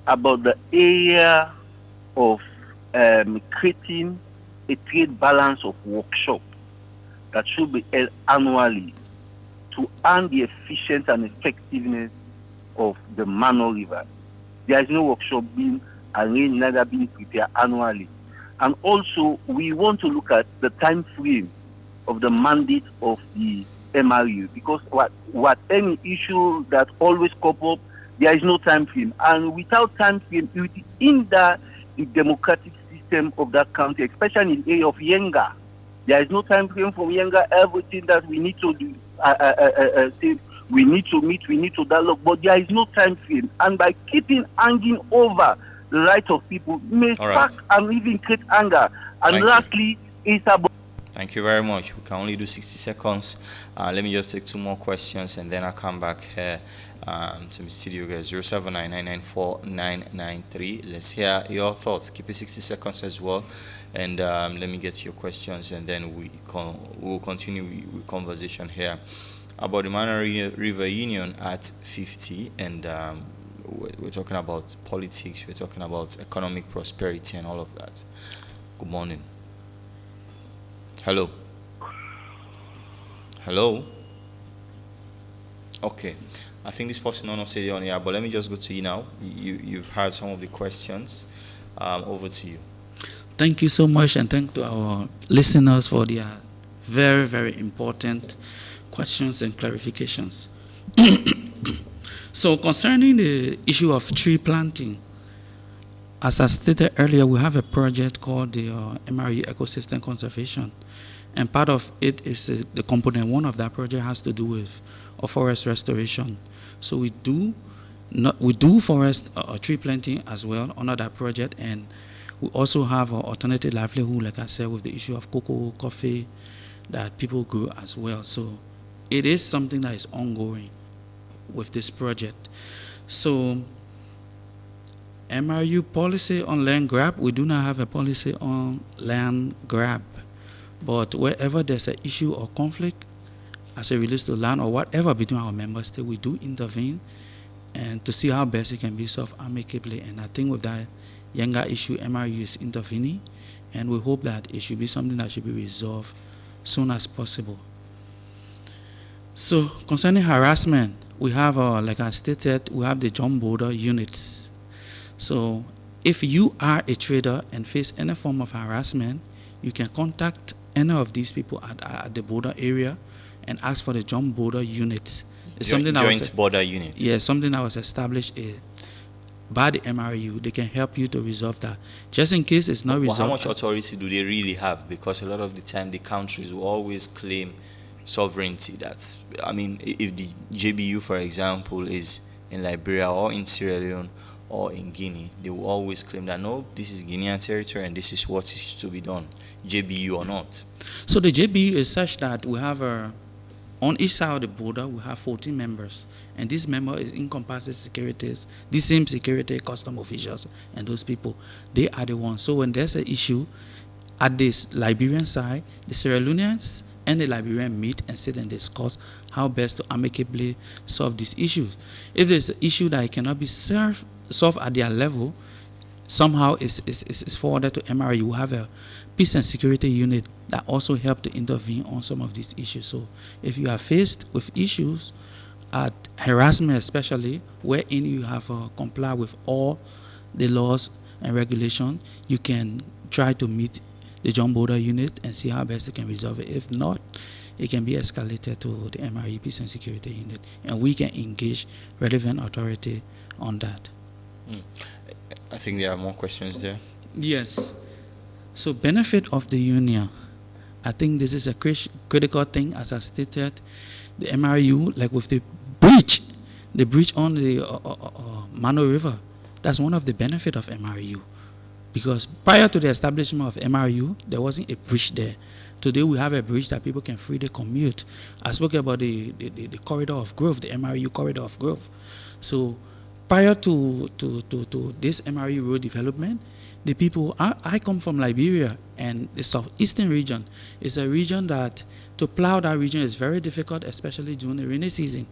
about the area of creating a trade balance of workshop that should be held annually to earn the efficiency and effectiveness of the Mano River. There is no workshop being arranged, neither being prepared annually. And also, we want to look at the time frame of the mandate of the MRU, because what any issue that always comes up, there is no time frame. And without time frame, it will hinder the democratic system of that country, especially in the area of Yenga. There is no time frame for Yenga. Everything that we need to do, we need to meet, we need to dialogue, but there is no time frame. And by keeping hanging over the rights of people, may spark and even create anger. And lastly, it's about. Thank you very much. We can only do 60 seconds. Let me just take 2 more questions and then I'll come back here to the studio guys. 079994993. Let's hear your thoughts. Keep it 60 seconds as well. And let me get your questions and then we'll continue with conversation here about the Mano River Union at 50. And we're talking about politics, we're talking about economic prosperity and all of that. Good morning. Hello. Hello. Okay. I think this person don't say on here, but let me just go to you now. You've heard some of the questions. Over to you. Thank you so much, and thank to our listeners for their very, very important questions and clarifications. So concerning the issue of tree planting, as I stated earlier, we have a project called the MRU Ecosystem Conservation. And part of it is the component 1 of that project has to do with forest restoration. So we do forest tree planting as well under that project, and we also have alternative livelihood, like I said, with the issue of cocoa, coffee that people grow as well. So it is something that is ongoing with this project. So MRU policy on land grab, we do not have a policy on land grab. But wherever there's an issue or conflict as it relates to land or whatever between our member states, we do intervene and to see how best it can be solved amicably. And I think with that Yenga issue, MRU is intervening, and we hope that it should be something that should be resolved soon as possible. So concerning harassment, we have, like I stated, we have the jump border units. So if you are a trader and face any form of harassment, you can contact any of these people at the border area and ask for the jump border units. It's something joint border units. Yeah, something that was established by the MRU. They can help you to resolve that. Just in case it's not resolved. How much authority do they really have? Because a lot of the time the countries will always claim sovereignty. That's, if the JBU, for example, is in Liberia or in Sierra Leone or in Guinea, they will always claim that no, this is Guinean territory and this is what is to be done, JBU or not. So the JBU is such that we have on each side of the border, we have 14 members. And this member encompasses securities, the same security, custom officials, and those people. They are the ones. So when there's an issue at this Liberian side, the Sierra Leoneans and the Liberian meet and sit and discuss how best to amicably solve these issues. If there's an issue that cannot be solved at their level, somehow is forwarded to MRU. We have a peace and security unit that also help to intervene on some of these issues. So if you are faced with issues at harassment, especially wherein you have complied with all the laws and regulations, you can try to meet the John Border unit and see how best they can resolve it. If not, it can be escalated to the MRU Peace and Security unit, and we can engage relevant authority on that. I think there are more questions there. Yes. So benefit of the union, I think this is a critical thing, as I stated. The MRU, like with the bridge on the Mano River, that's one of the benefits of MRU. Because prior to the establishment of MRU, there wasn't a bridge there. Today we have a bridge that people can freely commute. I spoke about the corridor of growth, the MRU corridor of growth. So prior to this MRU road development, the people, I come from Liberia, and the southeastern region is a region that, to plow that region is very difficult, especially during the rainy season.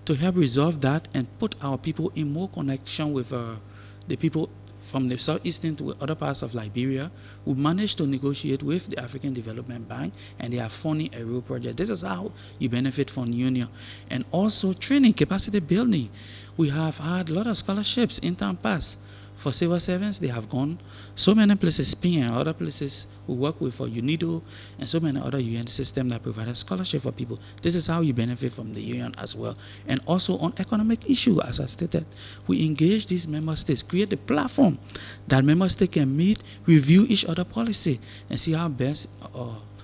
To help resolve that and put our people in more connection with the people from the southeastern to other parts of Liberia, we managed to negotiate with the African Development Bank, and they are funding a road project. This is how you benefit from union. And also training, capacity building. We have had a lot of scholarships in time past. For civil servants, they have gone so many places, SPIN and other places we work with, for UNIDO and so many other UN systems that provide a scholarship for people. This is how you benefit from the union as well. And also on economic issue, as I stated, we engage these member states, create a platform that member states can meet, review each other policy, and see how best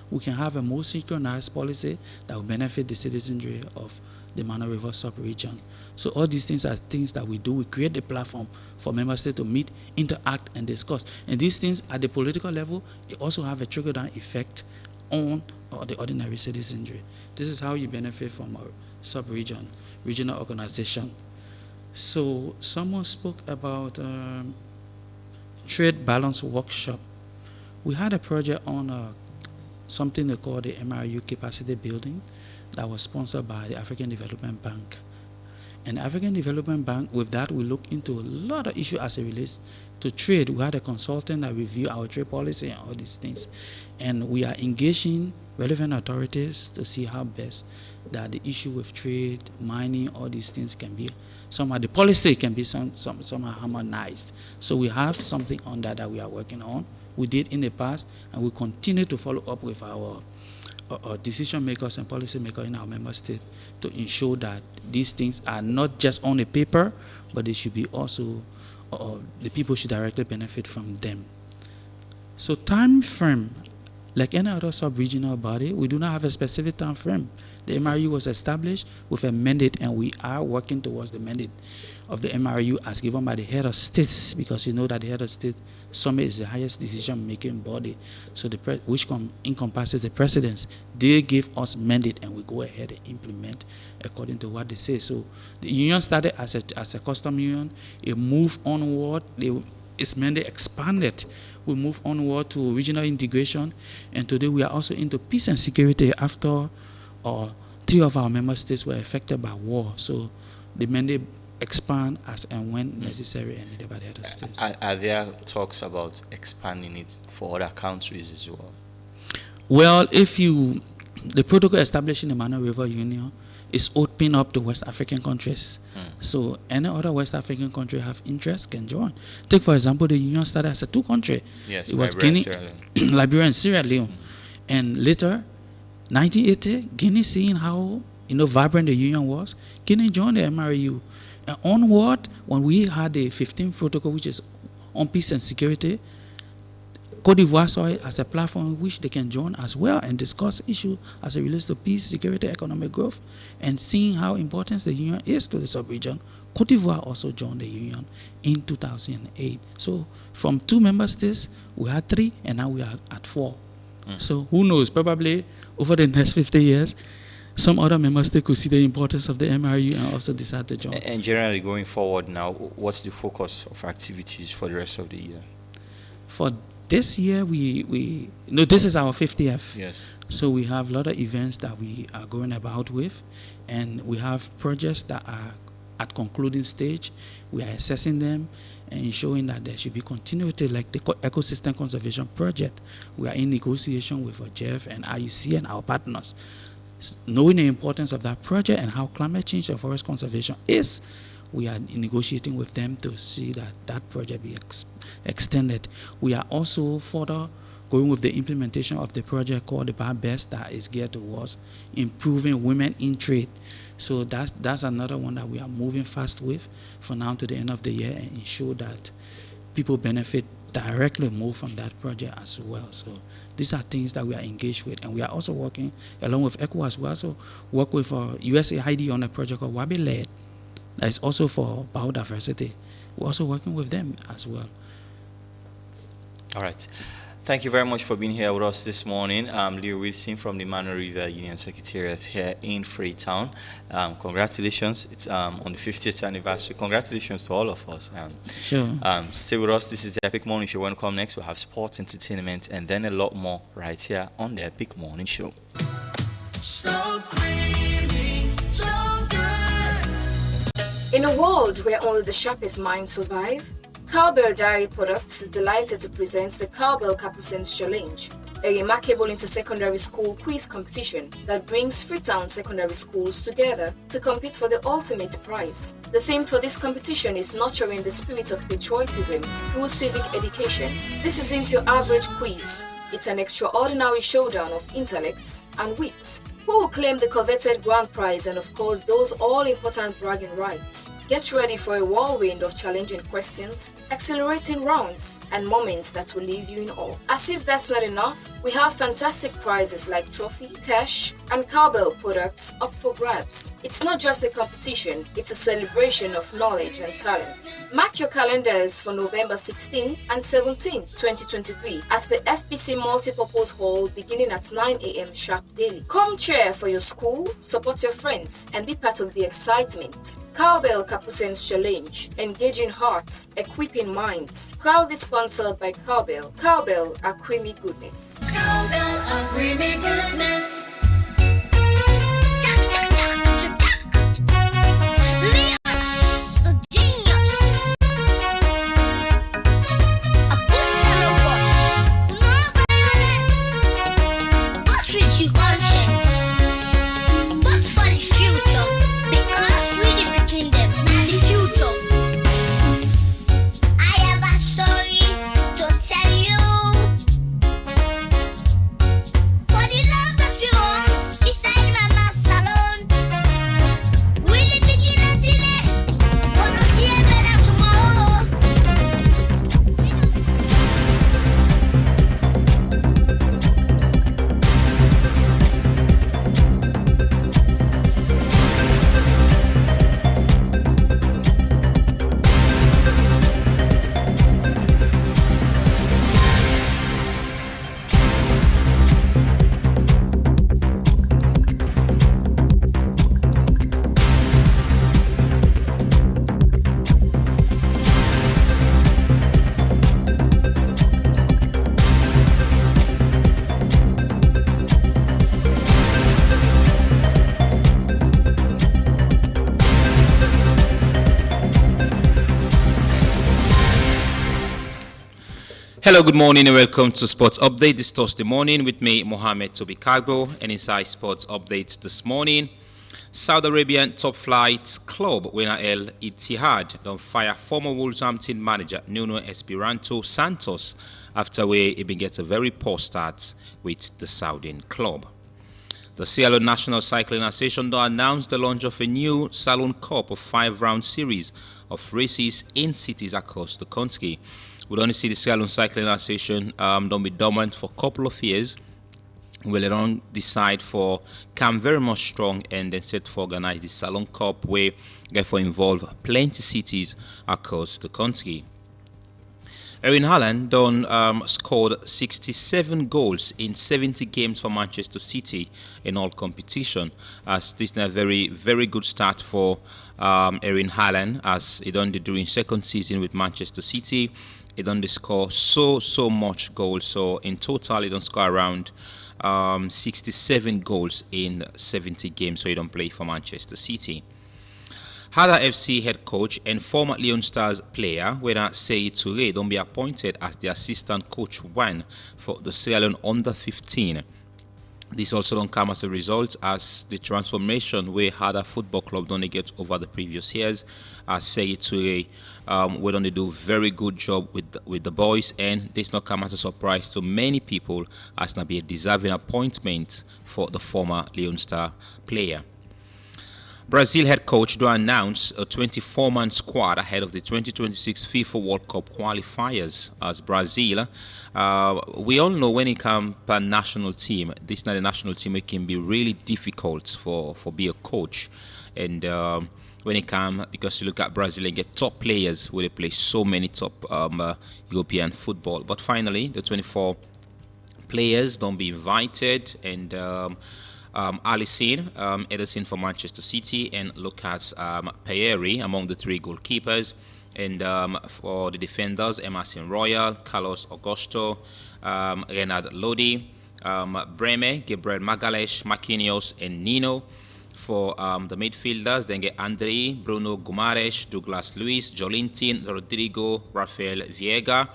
we can have a more synchronized policy that will benefit the citizenry of the Mano River sub-region. So all these things are things that we do. We create a platform for member states to meet, interact, and discuss. And these things at the political level, they also have a trickle-down effect on the ordinary citizenry. This is how you benefit from our sub-region, regional organization. So someone spoke about trade balance workshop. We had a project on something they call the MRU capacity building that was sponsored by the African Development Bank. And the African Development Bank, with that, we look into a lot of issues as it relates to trade. We had a consultant that reviewed our trade policy and all these things. And we are engaging relevant authorities to see how best that the issue with trade, mining, all these things can be, somehow the policy can be somehow harmonized. So we have something on that we are working on. We did in the past, and we continue to follow up with our decision makers and policy makers in our member state to ensure that these things are not just on the paper, but they should be also, the people should directly benefit from them. So time frame, like any other sub-regional body, we do not have a specific time frame. The MRU was established with a mandate, and we are working towards the mandate of the MRU as given by the head of states, because you know that the head of state summit is the highest decision-making body, so which encompasses the presidents. They give us mandate, and we go ahead and implement according to what they say. So the union started as a custom union. It moved onward. Its mandate expanded. We move onward to regional integration, and today we are also into peace and security after 3 of our member states were affected by war. So the mandate expand as and when necessary and needed by the other states. Are there talks about expanding it for other countries as well? Well, the protocol establishing the Mano River Union is open up to West African countries. So any other West African country have interest can join. Take for example, the union started as a 2 country. Yes, it was Liberia and Sierra Leone. And later, 1980, Guinea, seeing how vibrant the union was, Guinea joined the MRU. And onward, when we had the 15th protocol, which is on peace and security, Cote d'Ivoire saw it as a platform in which they can join as well and discuss issues as it relates to peace, security, economic growth, and seeing how important the union is to the sub-region. Cote d'Ivoire also joined the union in 2008. So from 2 member states, we had 3, and now we are at 4. So who knows, probably over the next 50 years, some other member states could see the importance of the MRU and also decide to join. And generally going forward now, what's the focus of activities for the rest of the year? For this year, this is our 50th. Yes. So we have a lot of events that we are going about with, and we have projects that are at concluding stage. We are assessing them and ensuring that there should be continuity, like the ecosystem conservation project. We are in negotiation with Jeff and IUC and our partners. Knowing the importance of that project and how climate change and forest conservation is, we are negotiating with them to see that that project be extended. We are also further going with the implementation of the project called the Bar Best that is geared towards improving women in trade. So that's another one that we are moving fast with from now to the end of the year and ensure that people benefit directly more from that project as well. So these are things that we are engaged with, and we are also working along with ECOWAS. We also work with USAID on a project called Wabi Led that is also for biodiversity. We're also working with them as well. All right. Thank you very much for being here with us this morning. I'm Leo Wilson from the Mano River Union Secretariat here in Freetown. Congratulations. It's on the 50th anniversary. Congratulations to all of us. Sure. Stay with us. This is the Epic Morning. If you want to come next, we'll have sports, entertainment, and then a lot more right here on the Epic Morning Show. So creamy, so good. In a world where only the sharpest minds survive, Cowbell Dairy Products is delighted to present the Cowbell Capucines Challenge, a remarkable inter-secondary school quiz competition that brings Freetown secondary schools together to compete for the ultimate prize. The theme for this competition is nurturing the spirit of patriotism through civic education. This isn't your average quiz. It's an extraordinary showdown of intellects and wits. Who will claim the coveted grand prize and of course those all-important bragging rights? Get ready for a whirlwind of challenging questions, exhilarating rounds, and moments that will leave you in awe. As if that's not enough, we have fantastic prizes like trophy, cash, and Cowbell products up for grabs. It's not just a competition, it's a celebration of knowledge and talents. Mark your calendars for November 16 and 17, 2023 at the FPC Multipurpose Hall beginning at 9 a.m. sharp daily. Come cheer for your school, support your friends, and be part of the excitement. Cowbell Capucines Challenge, engaging hearts, equipping minds. Proudly sponsored by Cowbell. Cowbell, a creamy goodness. Cowbell, a creamy goodness. Hello, good morning and welcome to Sports Update this Thursday morning with me, Mohamed Toby Kagbo, and inside Sports Updates this morning. Saudi Arabian top flight club winner El Ittihad don't fire former Wolverhampton manager Nuno Espirito Santos after where he begins a very poor start with the Saudian club. The Sierra Leone National Cycling Association announced the launch of a new Salon Cup of 5-round series of races in cities across the country. We don't see the Sierra Leone Cycling Association don't be dormant for a couple of years. Well, they don't decide for come very much strong and then set for organize the Salon Cup where therefore involve plenty cities across the country. Erling Haaland done scored 67 goals in 70 games for Manchester City in all competition. As this is a very, very good start for Erling Haaland as he done during second season with Manchester City. He done score so much goals. So in total, he don't score around 67 goals in 70 games. So he don't play for Manchester City. Hada FC head coach and former Leon Stars player, whether Seyi Toure, don't be appointed as the assistant coach one for the Sierra Leone under 15. This also don't come as a result as the transformation we had a football club don't get over the previous years. I say to we don't do very good job with the boys, and this not come as a surprise to many people as not be a deserving appointment for the former Leon Star player. Brazil head coach do announce a 24-man squad ahead of the 2026 FIFA World Cup qualifiers. As Brazil, we all know when it comes to a national team, this is not a national team. It can be really difficult for be a coach, and when it comes, because you look at Brazil and get top players where they play so many top European football. But finally, the 24 players don't be invited, and Alisson, Ederson for Manchester City, and Lucas Pereyra among the three goalkeepers. And for the defenders, Emerson Royal, Carlos Augusto, Renard Lodi, Breme, Gabriel Magalhaes, Marquinhos, and Nino. For the midfielders, then get Andre, Bruno Guimaraes, Douglas Luiz, Jolinton, Rodrigo, Rafael Viega.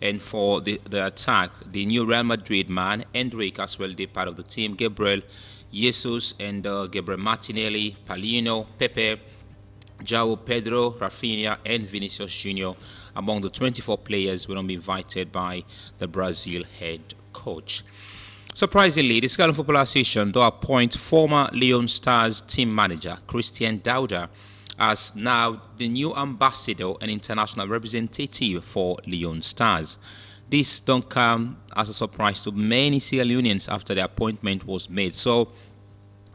And for the attack, the new Real Madrid man, Endrick, as well, they part of the team, Gabriel Jesus and Gabriel Martinelli, Paulino, Pepe, João Pedro, Rafinha, and Vinicius Jr. among the 24 players will not be invited by the Brazil head coach. Surprisingly, the Scotland Football Association do appoint former Leon Stars team manager Christian Dauda as now the new ambassador and international representative for Leon Stars. This don't come as a surprise to many Sierra Leoneans after the appointment was made. So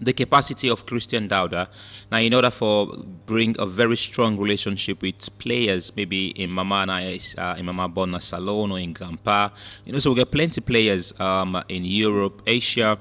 the capacity of Christian Dauda, now in order for bring a very strong relationship with players, maybe in Mama Bona Salon or in Grandpa, so we get plenty players in Europe, Asia,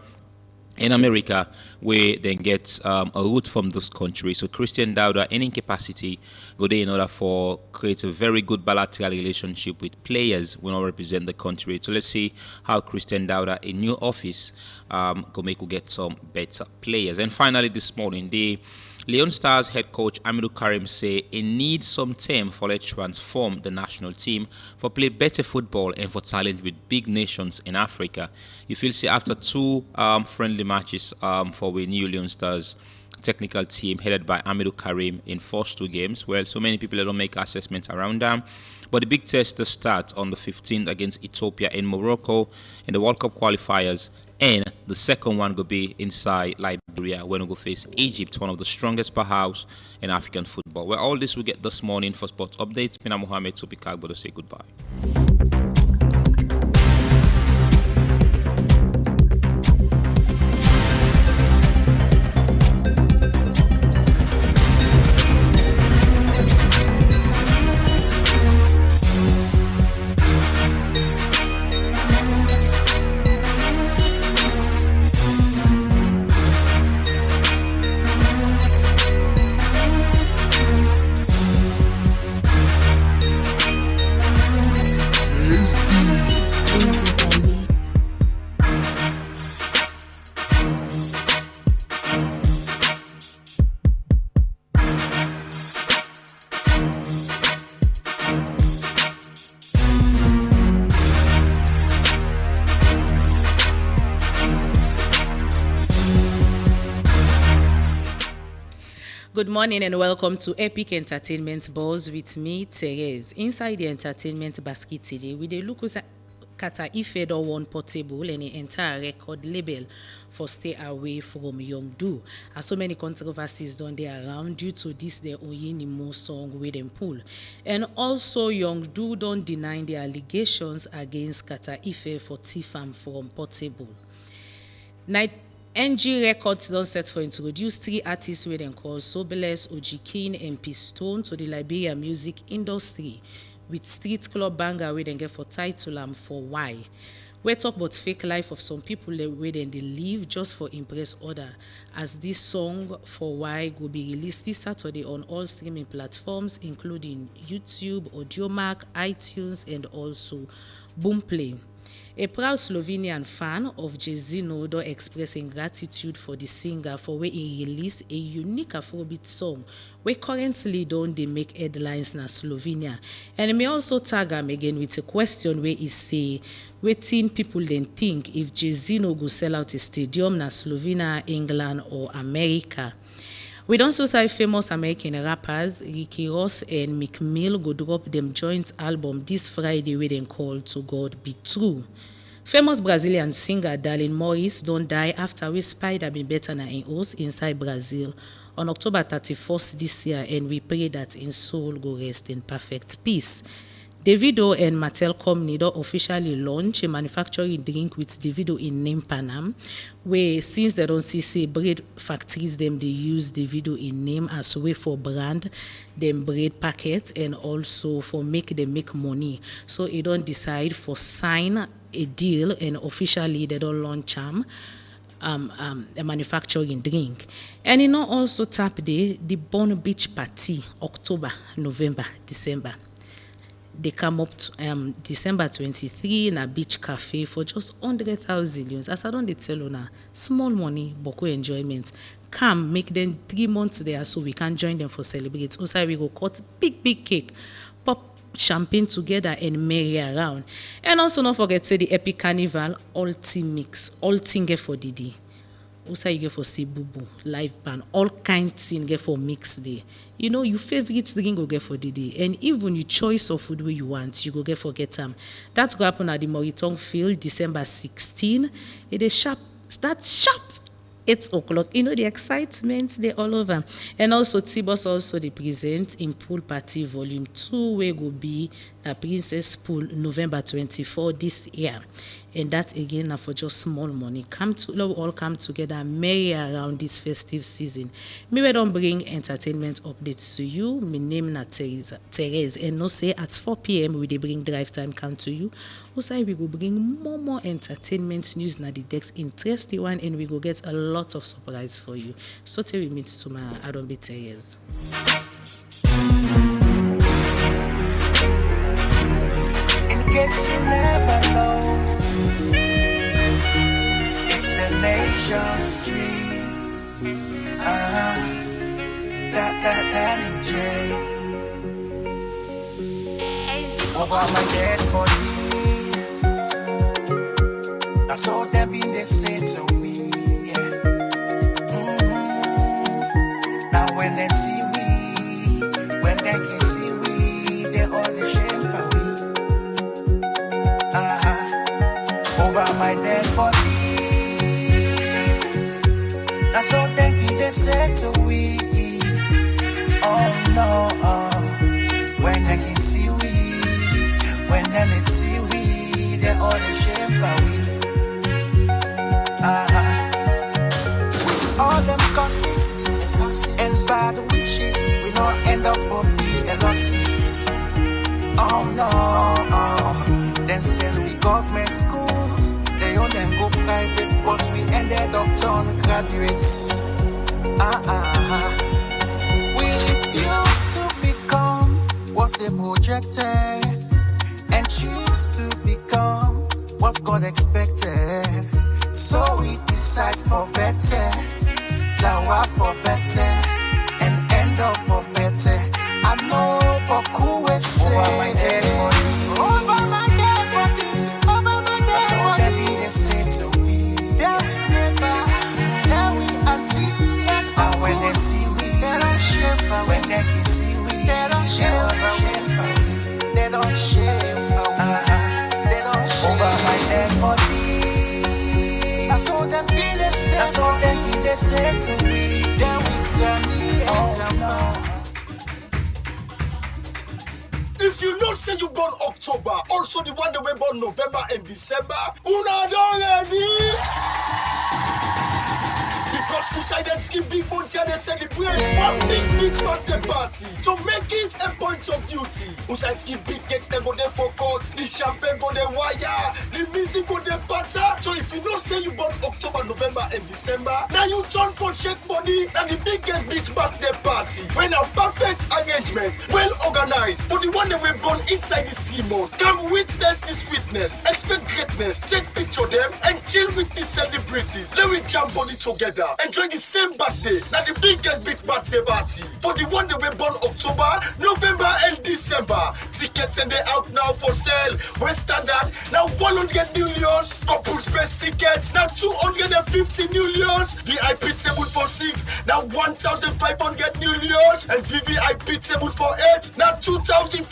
in America, where then get a route from this country. So Christian Dauda, any capacity, go there in order for create a very good bilateral relationship with players who will represent the country. So let's see how Christian Dauda in new office go make we get some better players. And finally, this morning, the Leon Stars head coach Amadou Karim say he needs some time for let's transform the national team for play better football and for talent with big nations in Africa. You feel see after two friendly matches for the new Leon Stars technical team headed by Amadou Karim in first two games. Well, so many people don't make assessments around them. But the big test starts on the 15th against Ethiopia in Morocco in the World Cup qualifiers. And the second one will be inside Liberia when we go face Egypt, one of the strongest powerhouse in African football. Well, all this we get this morning for Sports Updates. Pina Mohammed, Supikagbo to say goodbye. Good morning and welcome to Epic Entertainment Buzz with me, Therese. Inside the entertainment basket today, we dey look at Kata Ifedo One Portable and the entire record label for Stay Away from Young Do. As so many controversies done there around due to this their Oyinimo song with them pull. And also Young Do don't deny the allegations against Kata Ife for Tifam from Portable. NG Records don set for introduce three artists wey dem call Sobeles, Ojikin, and Pistone to the Liberia music industry with street club banger wey dem get for title am For Why. We talk about fake life of some people wey dem dey live just for impress other, as this song For Why will be released this Saturday on all streaming platforms including YouTube, Audiomack, iTunes, and also Boomplay. A proud Slovenian fan of Jezino do express in gratitude for the singer for where he released a unique Afrobeat song where currently don't they make headlines na Slovenia. And he may also tag him again with a question where he say, waiting people then think if Jezino go sell out a stadium na Slovenia, England or America. We also say famous American rappers Ricky Ross and Meek Mill go drop them joint album this Friday where they call To God Be True. Famous Brazilian singer Darlene Morris don't die after we spider been better than in house inside Brazil on October 31st this year, and we pray that in soul go rest in perfect peace. Davido and Mattel Company do officially launch a manufacturing drink with Davido in name Panam, where since they don't see bread factories them they use Davido in name as way for brand them bread packets and also for make them make money. So it don't decide for sign a deal and officially they don't launch a manufacturing drink. And you know also tap the Bon Beach Party October, November, December. They come up to December 23 in a beach cafe for just 100,000 euros. As I don't tell you now, small money, but enjoyment. Come, make them 3 months there so we can join them for celebrate. Also, we go cut big cake, pop champagne together and merry around. And also don't forget to the Epic Carnival, all team mix, all thing get for Didi. Also you get for Sibubu, live band, all kind thing get for mix day. You know, your favorite drink go get for the day. And even your choice of food where you want, you go get for get them. That go happen at the Moritong Field, December 16. It is sharp, start sharp 8 o'clock. You know, the excitement, they all over. And also, Tibos also they present in Pool Party Volume 2, where go be a Princess Pool November 24 this year. And that again for just small money. All come together, merry around this festive season. Me we don't bring entertainment updates to you. My name na Therese. And no say at 4 p.m. we dey bring drive time come to you. Also we go bring more entertainment news na the next interesting one, and we go get a lot of surprise for you. So till we meet tomorrow, I don't be Therese. In case you never know, it's the nation's dream. That J. Over my dead body. That's all them been they say to me. Now when they see we, when they can see we, they all the shame for we. Over my dead body. That's all thinking they said to we. Oh no, when they can see we, when they may see we, they all the shame for we. With all them causes and bad wishes, we don't end up for be a losses. Oh no, then send we government schools, they all then go private, but we ended up turn graduates. We refuse to become what they projected, and choose to become what God expected. So we decide for better, tower for better, and end up for better. I know but who will say over my dead body, over my dead body, over my dead that's body. That's all they say to me. There we never, there we until and when they see we, they don't shame for when they can see we, they don't shame for we, they don't shame for we, they don't shame over my dead body. That's all them feel they say. That's all they feel they say to me. Then we grammy and no. If you know say you born October, also the one that we born November and December, una don't ready. Because Inside that ski big money and they celebrate one big birthday party. So make it a point of duty. Inside ski big cakes they go there for court, the champagne go there wire, the music go there butter. So if you don't say you born October, November and December, now you turn for shake body and the biggest beach birthday party. When a perfect arrangement, well organized for the one that we born inside this 3 months. Come witness the sweetness, expect greatness, take picture them and chill with the celebrities. Let we jam body together, enjoy the same birthday. Now the biggest big birthday party for the one that we born October, November and December. Tickets and they out now for sale. West Standard now 100 millions, couples best tickets now 250 millions, VIP table for 6 now 1,500 millions, and VVIP table for 8 now 2,500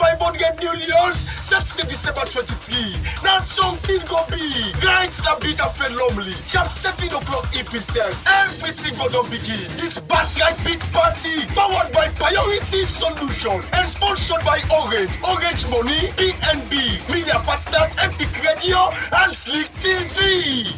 millions. Saturday December 23 now something go be right now big affair lonely. Sharp 7 o'clock evening time, everything go don't begin. This Batright Beat Party powered by Priority Solution and sponsored by Orange Money, BNB, Media Partners, Epic Radio and Slick TV.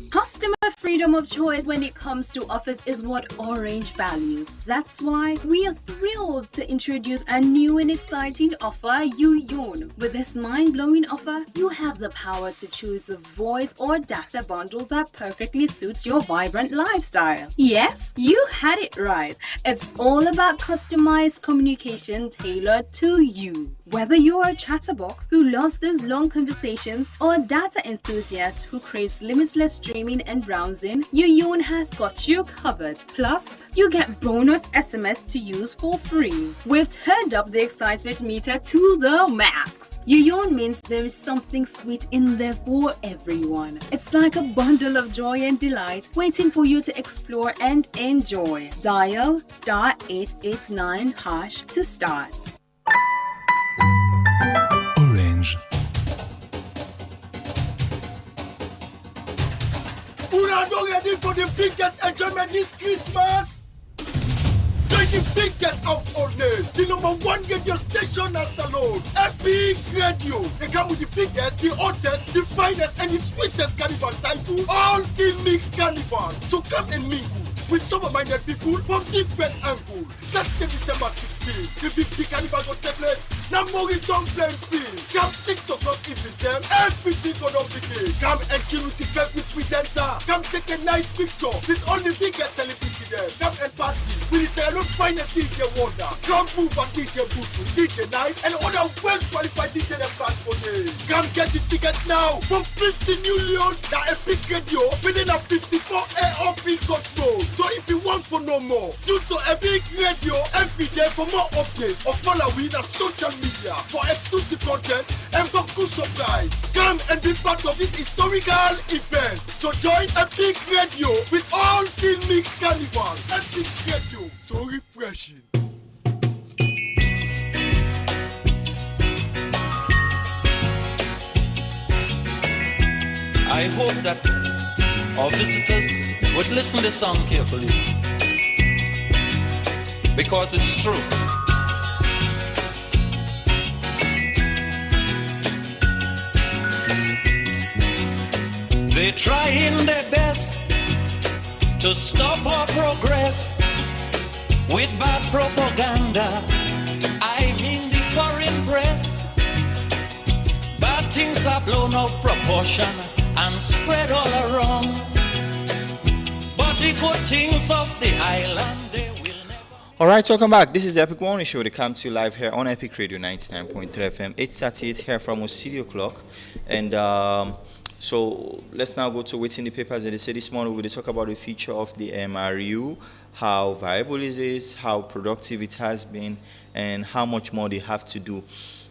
Customer freedom of choice when it comes to offers is what Orange values. That's why we are thrilled to introduce a new and exciting offer, Yuyon. With this mind-blowing offer, you have the power to choose the voice or data bundle that perfectly suits your vibrant lifestyle. Yes, you had it right. It's all about customized communication tailored to you. Whether you're a chatterbox who loves those long conversations or a data enthusiast who craves limitless streaming and browsing, Yuyon has got you covered. Plus, you get bonus SMS to use for free. We've turned up the excitement meter to the max. Yuyon means there is something sweet in there for everyone. It's like a bundle of joy and delight waiting for you to explore and enjoy. Dial *889# to start. Orange. Una not ready for the biggest enjoyment this Christmas? Join the biggest household name, the #1 radio station and salon, Epic Radio. They come with the biggest, the hottest, the finest and the sweetest carnival title, all team mix carnival. So come and mingle with sober-minded people from different angles. Saturday, December 16th, the big carnival will take place. Now more don't play field. Jump 6 o'clock evening time, everything gonna begin. Come and chill with the favorite presenter. Come take a nice picture with all the biggest celebrity there. Come and party with the salon finest DJ Wonder, Crowd Mover DJ Butu, DJ Nice, and other well-qualified DJ that back for you. Come get the tickets now from 50 millions. Now Epic Radio within a 54 off-field control. So if you want for no more, tune to Epic Radio every day for more updates or follow we on social media for exclusive content and for cool surprise. Come and be part of this historical event. So join Epic Radio with all Team Mix Carnival. Epic Radio, so refreshing. I hope that our visitors would listen to this song carefully, because it's true. They're trying their best to stop our progress with bad propaganda. I mean the foreign press. Bad things are blown out of proportion and spread all around. But the good things of the island, they will never... Alright, welcome back. This is the Epic Morning Show. They come to you live here on Epic Radio 99.3 FM, 8:38 here from our studio clock. And so let's now go to what's in the papers. They say this morning we'll talk about the future of the MRU, how viable it is, how productive it has been, and how much more they have to do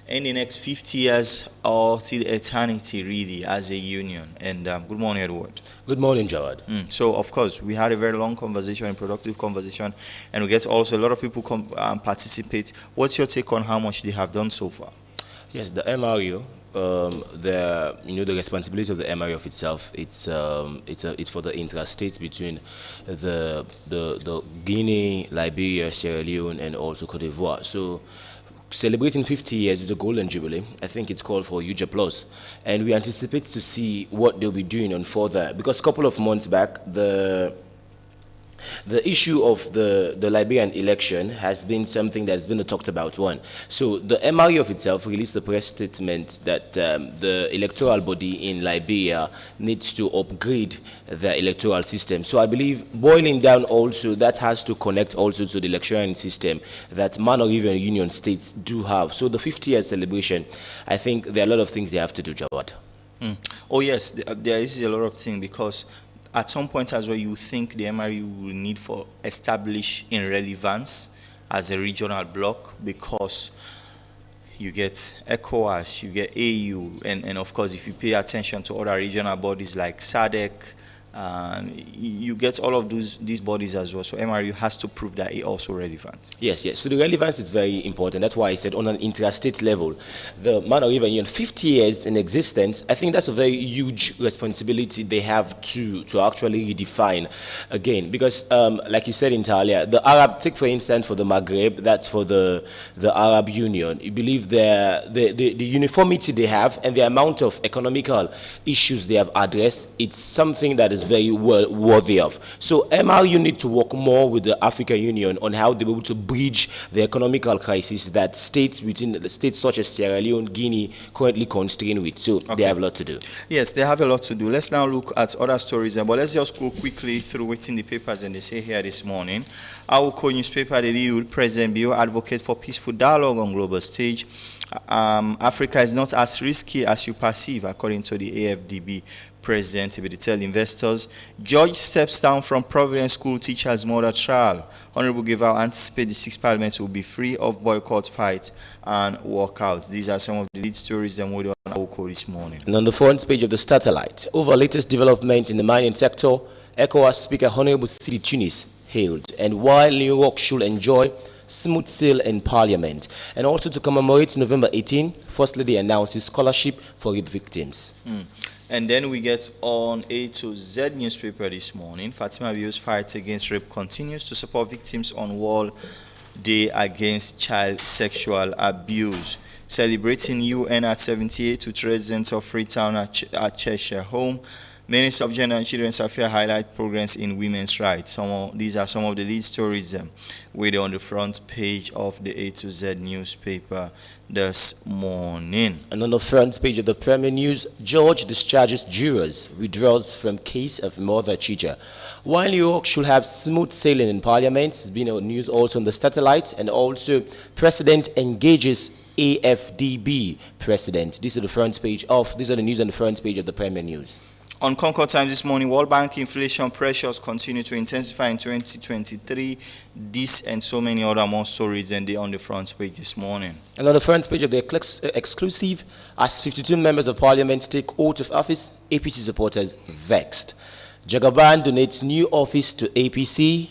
in the next 50 years or till eternity, really, as a union. And good morning, Edward. Good morning, Jawad. So, of course, we had a very long conversation, a productive conversation, and we get also a lot of people participate. What's your take on how much they have done so far? Yes, the MRU, the responsibility of the MRU of itself, it's for the intra-states between the Guinea, Liberia, Sierra Leone, and also Cote d'Ivoire. So celebrating 50 years with the Golden Jubilee. I think it's called for huge applause. And we anticipate to see what they'll be doing on further. Because a couple of months back, the issue of the Liberian election has been something that's been a talked about one. So the MRU of itself released a press statement that the electoral body in Liberia needs to upgrade the electoral system. So I believe boiling down also, that has to connect also to the electoral system that Man or even Union states do have. So the 50-year celebration, I think there are a lot of things they have to do, Jawad. Oh yes, there is a lot of things, because at some point as well, you think the MRU will need for establish in relevance as a regional bloc, because you get ECOWAS, you get AU, and of course, if you pay attention to other regional bodies like SADC, you get all of these bodies as well. So MRU has to prove that it's also relevant. Yes. So the relevance is very important. That's why I said on an interstate level, the Man or River Union, 50 years in existence, I think that's a very huge responsibility they have to actually redefine again. Because like you said in Talia, the Arab, take for instance for the Maghreb, that's for the Arab Union. You believe the uniformity they have and the amount of economical issues they have addressed, it's something that is very worthy of. So MRU need to work more with the African Union on how they're able to bridge the economical crisis that states within the states such as Sierra Leone, Guinea currently constrained with. So they have a lot to do. Yes, they have a lot to do. Let's now look at other stories, but let's just go quickly through what's in the papers and they say here this morning. Our co-newspaper, the lead with President Bio, advocate for peaceful dialogue on global stage. Africa is not as risky as you perceive, according to the AFDB president. If they tell investors, George steps down from Providence School teacher's murder trial. Honorable Gival anticipates the 6th Parliament will be free of boycott, fight, and walkouts. These are some of the lead stories that we on Oko this morning. And on the front page of the Satellite, over latest development in the mining sector, ECOWAS Speaker Honorable Sidi Tunis hailed. And while New York should enjoy smooth sail in Parliament, and also to commemorate November 18, First Lady announces scholarship for rape victims. And then we get on A to Z newspaper this morning. Fatima Bio's fight against rape continues to support victims on World Day Against Child Sexual Abuse. Celebrating UN at 78 with residents of Freetown at Cheshire Home. Minister of Gender and Children's Affairs highlight progress in women's rights. These are some of the lead stories with on the front page of the A to Z newspaper this morning. And on the front page of the Premier News, George discharges jurors, withdraws from case of murder teacher. While New York should have smooth sailing in Parliament, it's been on news also on the Satellite, and also President engages AFDB President. These are the news on the front page of the Premier News. On Concord Times this morning, World Bank inflation pressures continue to intensify in 2023. This and so many other more stories than they on the front page this morning. And on the front page of the exclusive, as 52 members of Parliament take oath of office, APC supporters vexed. Jagaban donates new office to APC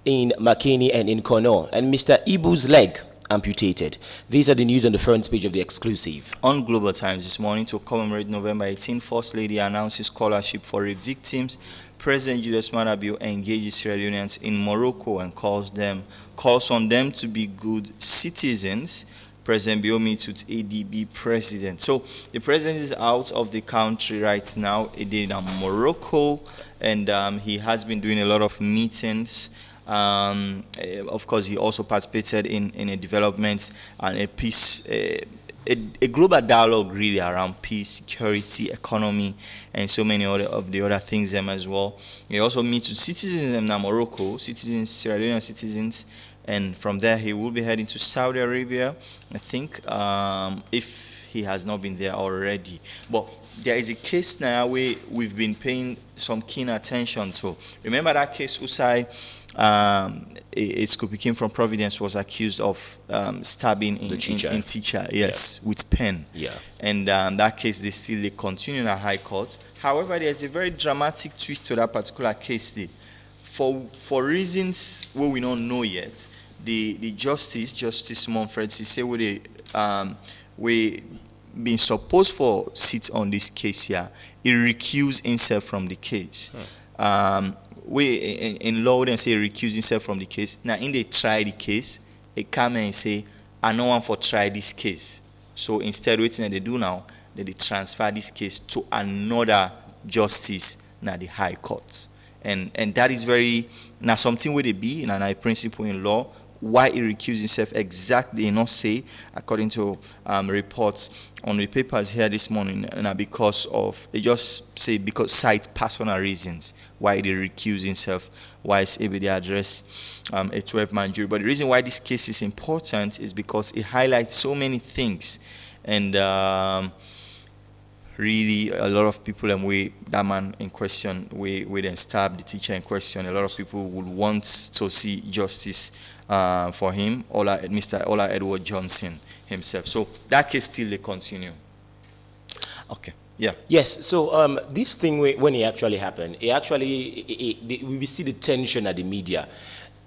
in Makeni and in Kono, and Mr. Ibu's leg amputated. These are the news on the front page of the exclusive. On Global Times this morning, to commemorate November 18, First Lady announces scholarship for rape victims. President Julius Maada Bio engages Sierra Leoneans in Morocco and calls on them to be good citizens. President Bio meets with ADB president. So the president is out of the country right now. He did in Morocco, and he has been doing a lot of meetings. Of course, he also participated in a development and a peace, a global dialogue really around peace, security, economy, and so many of the other things as well. He also meets with citizens in Morocco, Sierra Leone citizens, and from there he will be heading to Saudi Arabia, I think, if he has not been there already. But there is a case now where we've been paying some keen attention to. Remember that case, Usai? A school came from Providence was accused of stabbing in teacher, yes, yeah, with pen. Yeah. And that case, they continue in a high court. However, there's a very dramatic twist to that particular case. For reasons where we don't know yet, the Justice Monfred say we been supposed for sit on this case here, he recused himself from the case. We in law and say recuse himself from the case. Now in they try the case, they come and say and no one for try this case. So instead, waiting they do now, they transfer this case to another justice na the High Court. And that is very now something where they be in an high principle in law. Why he recused himself exactly, not say, according to reports on the papers here this morning, because of, they just say because cite personal reasons why he recused himself, why it's able to address a 12-man jury. But the reason why this case is important is because it highlights so many things, and really a lot of people that man in question, we then stab the teacher in question. A lot of people would want to see justice for him, Mr. Ola Edward Johnson himself. So that case still they continue. Okay. Yeah. Yes. So this thing when it actually happened, we see the tension at the media,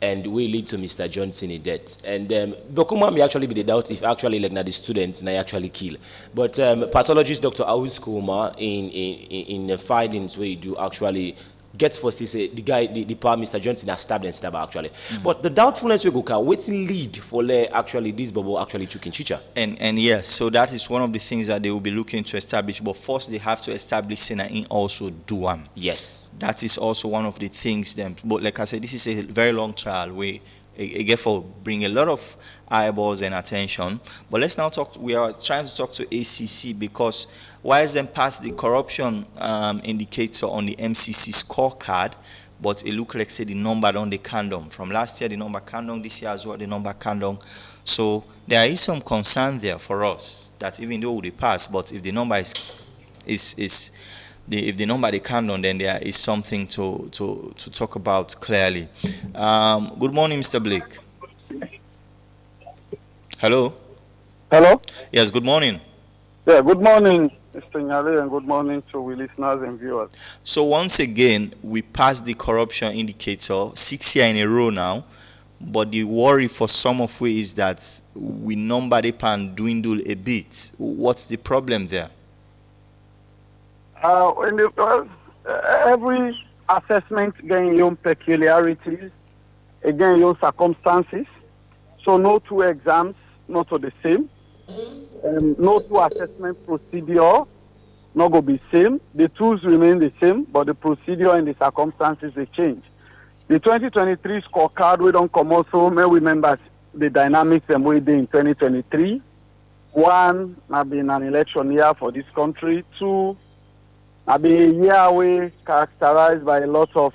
and will lead to Mr. Johnson in death. And Dokuma may actually be the doubt if actually like the students they actually kill. But pathologist Dr. Awis Kuma in the findings where he do actually gets for say the guy the power Mr. Johnson has stabbed actually. But the doubtfulness we go waiting lead for actually this bubble actually took in Chicha. And yes, so that is one of the things that they will be looking to establish. But first they have to establish Senain also do Yes. That is also one of the things them. But like I said, this is a very long trial where again for bring a lot of eyeballs and attention. But let's now talk. We are trying to talk to ACC because while them pass the corruption indicator on the MCC scorecard, but it look like say the number on the condom. From last year the number condom, this year as well the number condom. So there is some concern there for us that even though they pass, but if the number if the number they condom, then there is something to talk about clearly. Good morning, Mr. Blake. Hello. Hello. Yes. Good morning. Yeah. Good morning, Mr. Nyale, and good morning to we listeners and viewers. So once again, we passed the corruption indicator 6 years in a row now, but the worry for some of we is that we number the pan dwindle a bit. What's the problem there? Every assessment gain your peculiarities, again your circumstances. So no two exams, not the same. No two assessment procedure, not go be same. The tools remain the same, but the procedure and the circumstances they change. The 2023 scorecard we don't come also. May we remember the dynamics and we did in 2023. One, have been an election year for this country. Two, have been a year we characterized by a lot of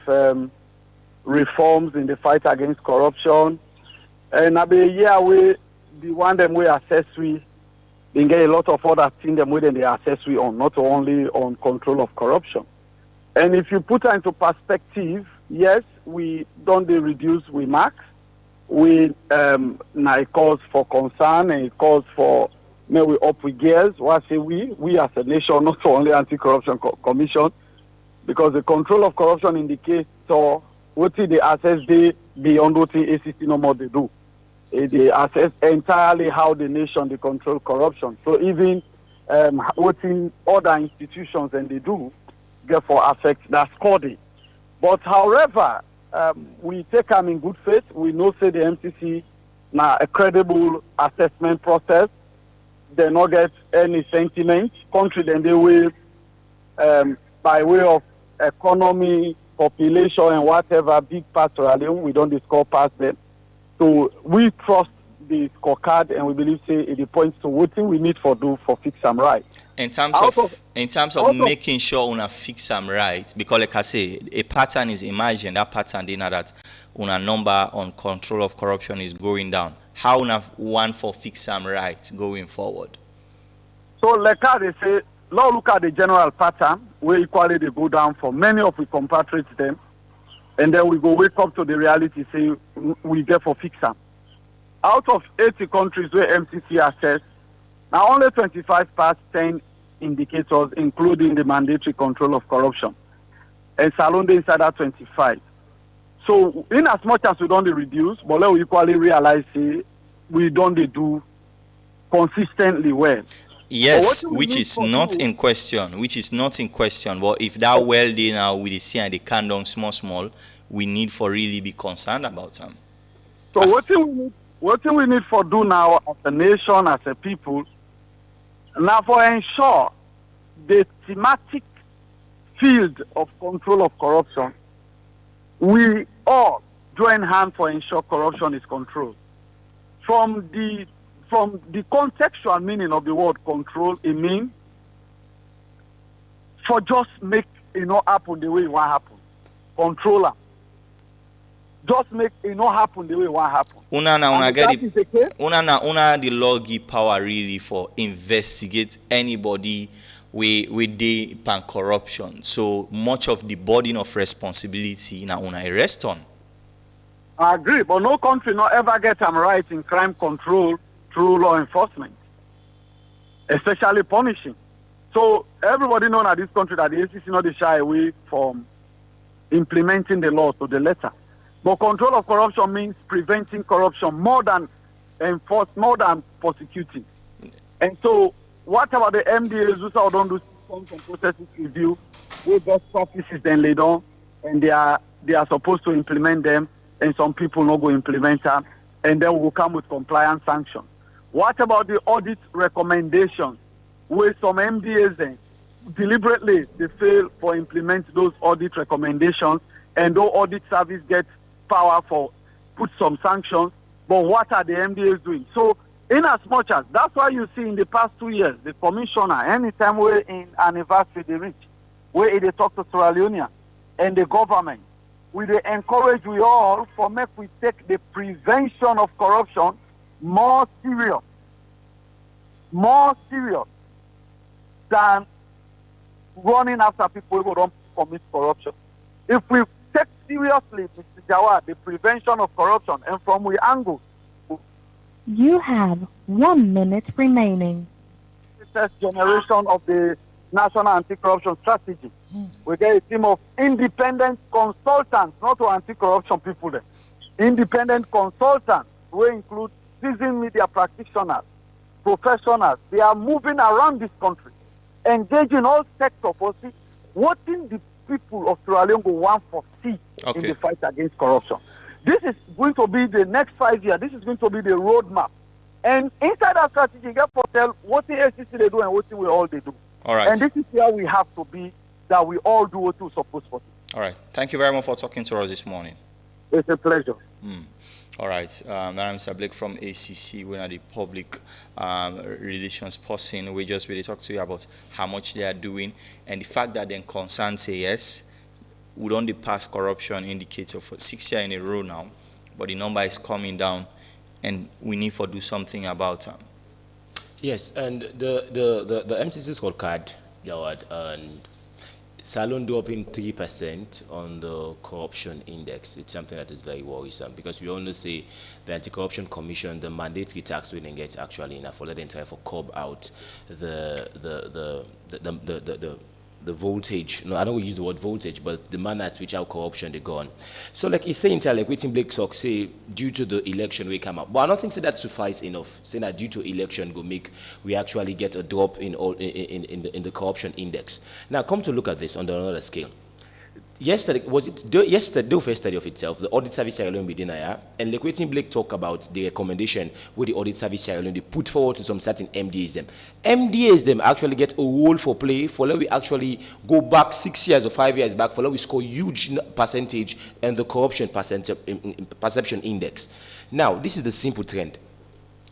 reforms in the fight against corruption. And have been a year we the one them we assess we they get a lot of other things them we then they assess we on, not only on control of corruption. And if you put that into perspective, yes, we don't reduce we marks. We now it calls for concern and it calls for may we up with gears. What say we as a nation, not only anti-corruption commission, because the control of corruption indicates so what they assess they beyond what the ACC no more they do. They assess entirely how the nation they control corruption. So even what in other institutions and they do, therefore affect that scoring. But however, we take them in good faith. We know say the MCC now a credible assessment process. They not get any sentiment. Country then they will by way of economy, population and whatever big parts we don't discuss past them. So we trust the scorecard and we believe say it points to what we need for do for fix them right. In terms of making sure una fix them right, because like I say, a pattern is emerging. That pattern they know that una number on control of corruption is going down. How una one for fix them right going forward? So like how they say, now look at the general pattern where equally they go down for many of we compatriots them. And then we go wake up to the reality, say we therefore fix them. Out of 80 countries where MCC assess, now only 25 pass 10 indicators, including the mandatory control of corruption. And Salonde inside that 25. So in as much as we don't reduce, but let we equally realize say we don't do consistently well. Yes, which is not in question. But if that well day now with the C and the condom small, we need for really be concerned about them. So what we need for do now as a nation, as a people, now for ensure the thematic field of control of corruption, we all join hands for ensure corruption is controlled. From the contextual meaning of the word control, it means for just make it not happen the way it want happen. Controller. Just make it not happen the way it want happen. Una get it. Una the law give power really for investigate anybody with the pan corruption. So much of the burden of responsibility na una arrest on. I agree, but no country not ever get them right in crime control through law enforcement, especially punishing. So everybody knows that this country that the ACC not shy away from implementing the law to the letter. But control of corruption means preventing corruption more than prosecuting. And so what about the MDAs who don't do some processes review, with best practices then laid on, and they are supposed to implement them, and some people not go implement them, and then we'll come with compliance sanctions. What about the audit recommendations, where some MDAs then deliberately they fail for implement those audit recommendations, and though audit service gets power for put some sanctions, but what are the MDAs doing? So in as much as, that's why you see in the past 2 years, the commissioner, anytime we're in anniversary they reach, where they talk to Sierra Leone and the government, we they encourage we all for make we take the prevention of corruption more serious than running after people who don't commit corruption. If we take seriously, Mr. Jawad, the prevention of corruption, and from we angle, you have 1 minute remaining. The first generation of the National Anti-Corruption Strategy. We get a team of independent consultants, not to anti-corruption people there. Independent consultants, who include seasoned media practitioners, professionals. They are moving around this country, engaging all sectors for see what in the people of Sierra Leone want for see in the fight against corruption. This is going to be the next 5 years. This is going to be the roadmap. And inside that strategy, you get to tell what the ACC they do and what we all they do. All right. And this is where we have to be, that we all do what we're supposed to. All right. Thank you very much for talking to us this morning. It's a pleasure. All right. I'm Mr. Blake from ACC. We're the public relations person. We just really talk to you about how much they are doing and the fact that then concern say yes, we don't pass corruption indicator for 6 years in a row now, but the number is coming down, and we need to do something about them. Yes, and the MCC scorecard, Jawad, and Salon dropping 3% on the corruption index. It's something that is very worrisome because we only say the Anti-Corruption Commission, the mandatory tax we didn't get actually enough. Let them try for curb out the voltage. No, I don't use the word voltage, but the manner at which our corruption they go on. So like he's saying, like waiting Blake Sock say due to the election we come up. But I don't think so that suffice enough. Saying that due to election go make we actually get a drop in the corruption index. Now come to look at this on another scale. Yesterday, was it yesterday, the first study of itself, the audit service Sierra Leone Bidinaya, and like waiting Blake talk about the recommendation with the audit service Sierra Leone, they put forward to some certain MDAs them. MDAs them actually get a role for play for let we actually go back 6 years or 5 years back for let we score huge percentage and the corruption perception index. Now, this is the simple trend.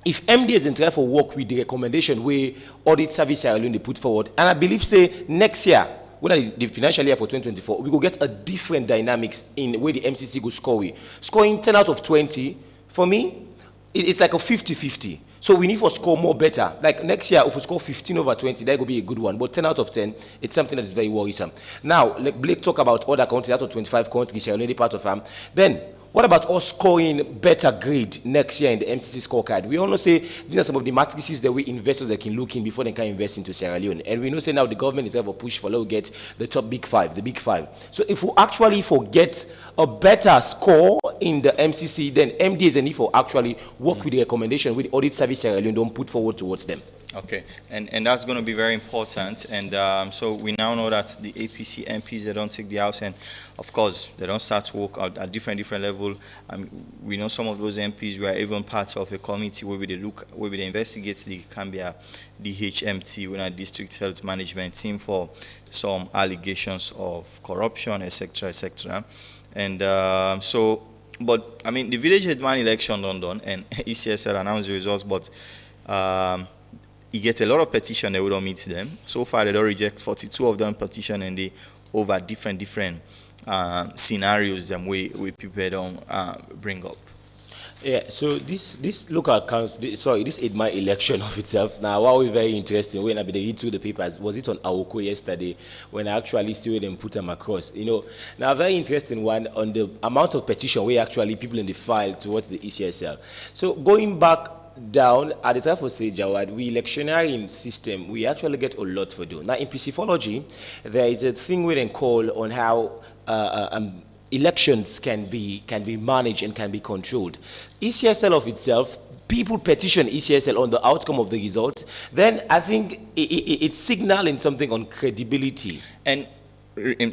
If MDAs in try for work with the recommendation where audit service Sierra Leone they put forward, and I believe say next year, when the financial year for 2024, we go get a different dynamics in where the MCC go score. Scoring 10 out of 20, for me, it's like a 50-50. So we need to score more better. Like next year, if we score 15 over 20, that will be a good one. But 10 out of 10, it's something that is very worrisome. Now, like Blake talk about other countries, out of 25 countries, Sierra Leone part of them. Then, what about us scoring better grade next year in the MCC scorecard? We all know say these are some of the matrices that we investors that can look in before they can invest into Sierra Leone. And we know say now the government is ever push for let's get the top big five, the big five. So if we actually forget a better score in the MCC, then MDAs need for actually work with the recommendation with the audit service Sierra Leone don't put forward towards them. Okay, and that's going to be very important. And so we now know that the APC MPs, they don't take the house, and of course they don't start to work at different level. We know some of those MPs were even part of a committee where they investigate the Cambia DHMT, when a district health management team, for some allegations of corruption, etc., etc. And so, but I mean, the village headman election done, and ECSL announced the results, but you get a lot of petition, they don't meet them. So far, they don't reject 42 of them petition, and they over different scenarios them we people don't bring up. Yeah, so this local council, this Edma election of itself, now what was very interesting, when I read through the papers, was it on Awoko yesterday, when I actually see them put them across, now very interesting one on the amount of petition we actually people in the file towards the ECSL. So going back down at the time for say Jawad, we electionary system, we actually get a lot for do. Now in psychology, there is a thing we then call on how elections can be managed and can be controlled. ECSL of itself, people petition ECSL on the outcome of the result, then I think it's signaling something on credibility. And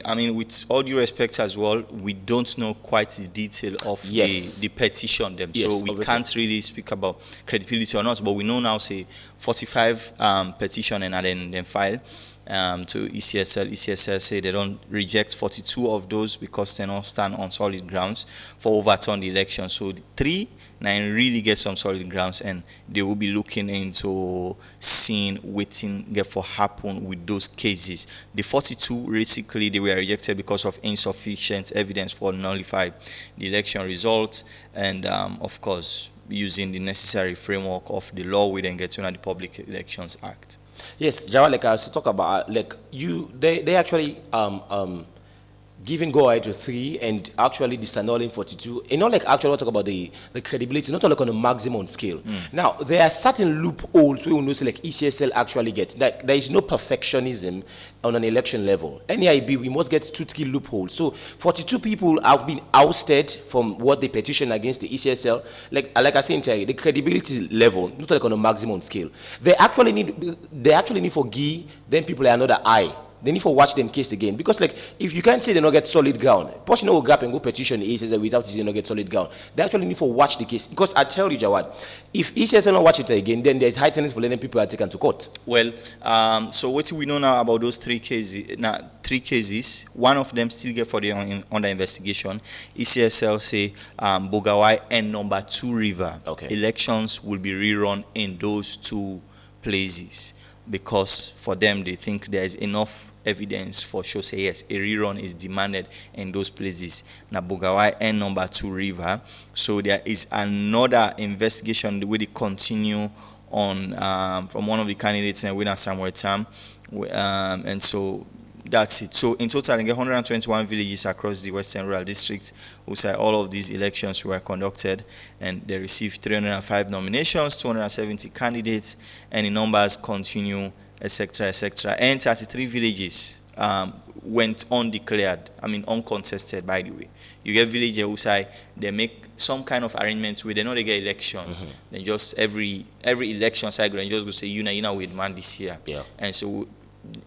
I mean, with all due respect as well, we don't know quite the detail of the petition them, so we can't really speak about credibility or not. But we know now, say 45 petition and then file to ECSL. ECSL say they don't reject 42 of those because they don't stand on solid grounds for overturn the election. So the 3 now really get some solid grounds, and they will be looking into seeing waiting get for happen with those cases. The 42 basically they were rejected because of insufficient evidence for nullify the election results, and of course using the necessary framework of the law we then get to the Public Elections Act. Yes, Jawad, like I was talk about, they actually giving go ahead to 3 and actually disannulling 42. And not like actually talk about the credibility, not like on a maximum scale. Now, there are certain loopholes we will know like ECSL actually gets. Like, there is no perfectionism on an election level. NEIB, we must get 2-3 loopholes. So 42 people have been ousted from what they petition against the ECSL. Like I say, the credibility level, not like on a maximum scale. They actually need for Guy, then people are another eye. They need to watch them case again, because like if you can't say they not get solid ground, person will grab and go petition ECSL without they not get solid ground. They actually need to watch the case, because I tell you, Jawad, if ECSL not watch it again, then there's high tendency for letting people are taken to court. Well, so what we know now about those 3 cases? Now 3 cases, one of them still get for the under investigation. ECSL say Bogawai and number 2 River elections will be rerun in those 2 places, because for them they think there is enough evidence for sure say yes, a rerun is demanded in those places. Now Bogawai and number 2 River. So there is another investigation the way they continue on from one of the candidates and winner Samuel Tam, and so that's it. So in total, in 121 villages across the Western Rural District, who say all of these elections were conducted, and they received 305 nominations, 270 candidates, and the numbers continue, etc., etc. And 33 villages went undeclared, I mean uncontested, by the way. You get villages who say they make some kind of arrangement where they know they get election. Then just every election cycle, and just go say, you know, with man this year. And so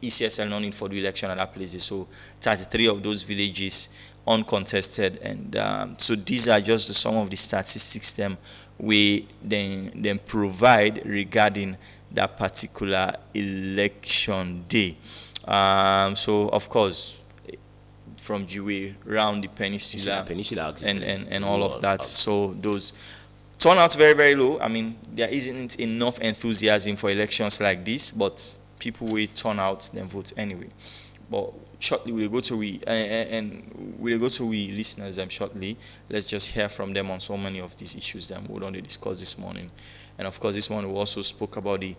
ECSL no need for the election at that places. So 33 of those villages uncontested, and so these are just some of the statistics them we then provide regarding that particular election day. So of course from Jiwe around the peninsula and all of that, so those turn out very, very low. I mean, there isn't enough enthusiasm for elections like this, but people will turn out then vote anyway. But shortly we'll go to we listeners them shortly. Let's just hear from them on so many of these issues that we only discussed this morning. And of course this morning we also spoke about the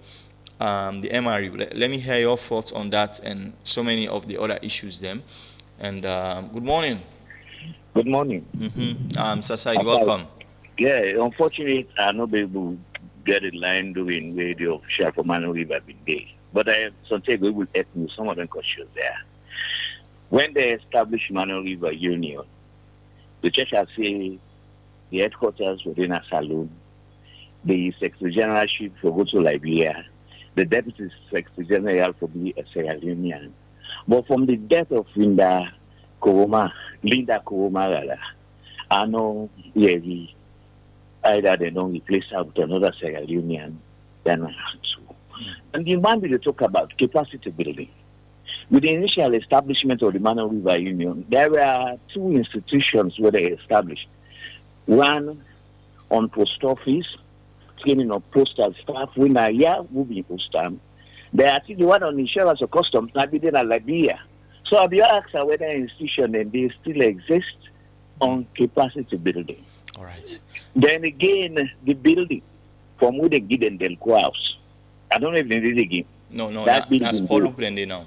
MRU. Let me hear your thoughts on that and so many of the other issues them. And good morning. Good morning. Sasai, welcome. Yeah, unfortunately I not be able to get a line doing radio share for Man River Day. But I have something we will help me some of them questions there. When they established Mano River Union, the church has said the headquarters within a saloon, the secretary generalship for go to Liberia, the Deputy Secretary General for the Sierra Leonean. But from the death of Linda Koroma, rather, I know either they don't replace her with another Sierra Leonean than I have to. And the man they talk about capacity building. With the initial establishment of the Mano River Union, there were two institutions where they established. One on post office, training of postal staff, when I hear moving postal. They are the one on insurance or customs, not within a Liberia. So I'll be asked whether institution and they still exist on capacity building. All right. Then again, the building from where they get in Delco House. I don't know if they did it again. No, that's Paulo Blende now.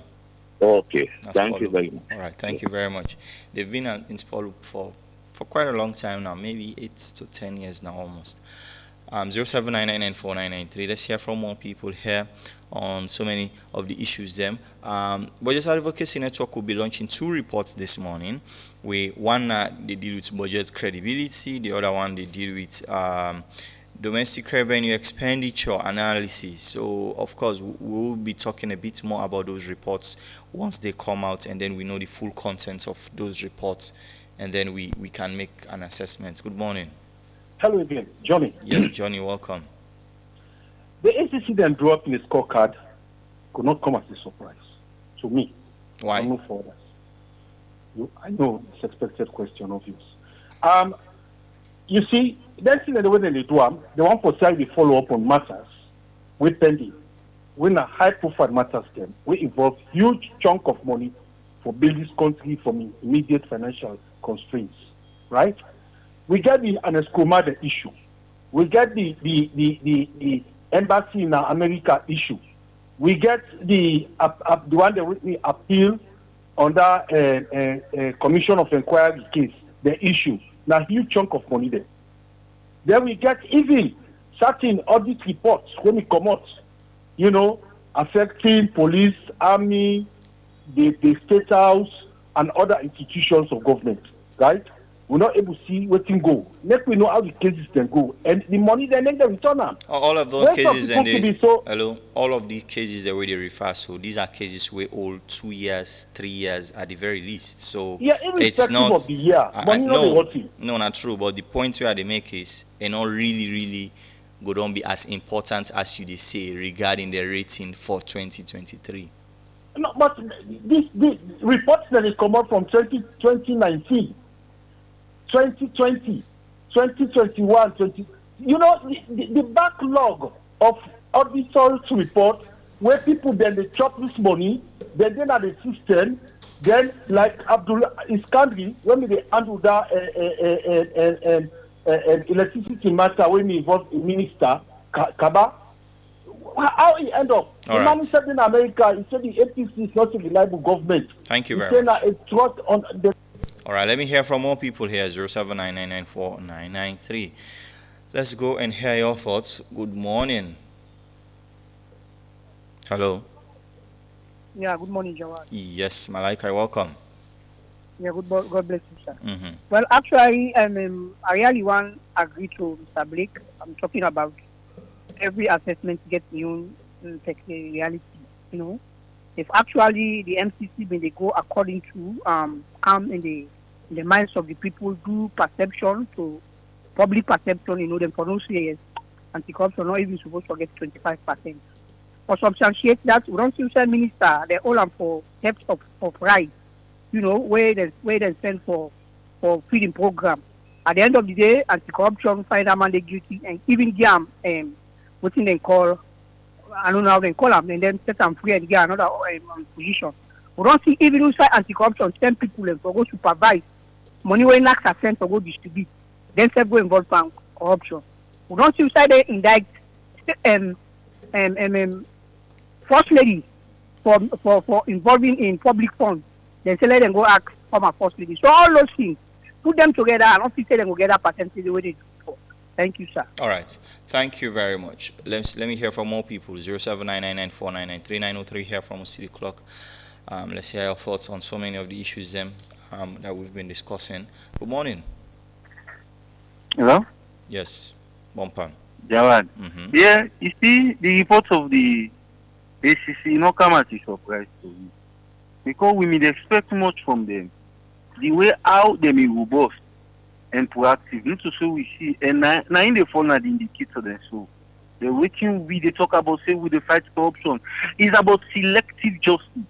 Okay, That's thank Paulo. you very much. All right, thank you very much. They've been in Spolu for quite a long time now, maybe 8 to 10 years now almost. 0799949993. Let's hear from more people here on so many of the issues them. Budget Advocacy Network will be launching 2 reports this morning. One they deal with budget credibility, the other one they deal with domestic revenue expenditure analysis. So of course we will be talking a bit more about those reports once they come out, and then we know the full contents of those reports, and then we can make an assessment. Good morning. Hello again, Johnny. Yes, Johnny, welcome. The ACC then drew up in the scorecard could not come as a surprise to me. Why? I know for others. I know it's expected question of yours. You see, that's the way they do them. They want for side we follow up on matters with pending. When a high profile matters them, we involve huge chunk of money for building this country from immediate financial constraints, right? We get the Anescomada issue. We get the embassy in America issue. We get the one that written appeal under Commission of Inquiry case, the issue. Now, huge chunk of money there. Then we get even certain audit reports when we come out, affecting police, army, the state house, and other institutions of government, right? We're not able to see where things go. Let me know how the cases can go. And the money they make the return on. All of those cases and all of these cases that they refer, so these are cases where all 2 years, 3 years at the very least. So yeah, it's not of the year. No, not true. But the point where they make is not really go don't be as important as they say regarding the rating for 2023. No, but these reports that they come out from 2019. 2020, 2021, the backlog of auditors report where people then they chop this money, then at the system, then like Abdullah Iskandri, when they handle that electricity matter when we involve a minister, Kaba, how he end up? All the man said in America, he said the APC is not a reliable government. Thank you very much. It's trust on the all right, let me hear from more people here, 0799949993. Let's go and hear your thoughts. Good morning. Hello. Yeah, good morning, Jawad. Yes, Malaika, welcome. Yeah, God bless you, sir. Mm-hmm. Well, actually, I really want to agree to Mr. Blake. I'm talking about every assessment gets new reality, If actually the MCC, when they go according to come in the minds of the people, do perception to public perception, them for those years, anti-corruption not even supposed to get 25%. For substantiate that, we don't see minister, they're all for theft of rights, where they send for feeding program. At the end of the day, anti-corruption find a man guilty and even jam what they call, I don't know how they call them, and then set them free and get another position. We don't see even inside anti-corruption, 10 people for go supervise, money when lax are sent for go distribute, then say go involve in corruption. We don't see inside they indict first lady for involving in public funds. Then say let them go ask former first lady. So all those things, put them together and not say them go get a percentage the way they do before. Thank you, sir. All right. Thank you very much. Let me hear from more people. 079994993903 here from City Clock. Let's hear your thoughts on so many of the issues that we've been discussing. Good morning. Hello? Yes. Bompan. Jawad. Mm-hmm. Yeah, you see the report of the ACC no come as a surprise to me. Because we may expect much from them. The way how they may robust and proactive, not to so we see, and now in the fall, not indicate to them so. The waiting we they talk about, say we they fight corruption, is about selective justice.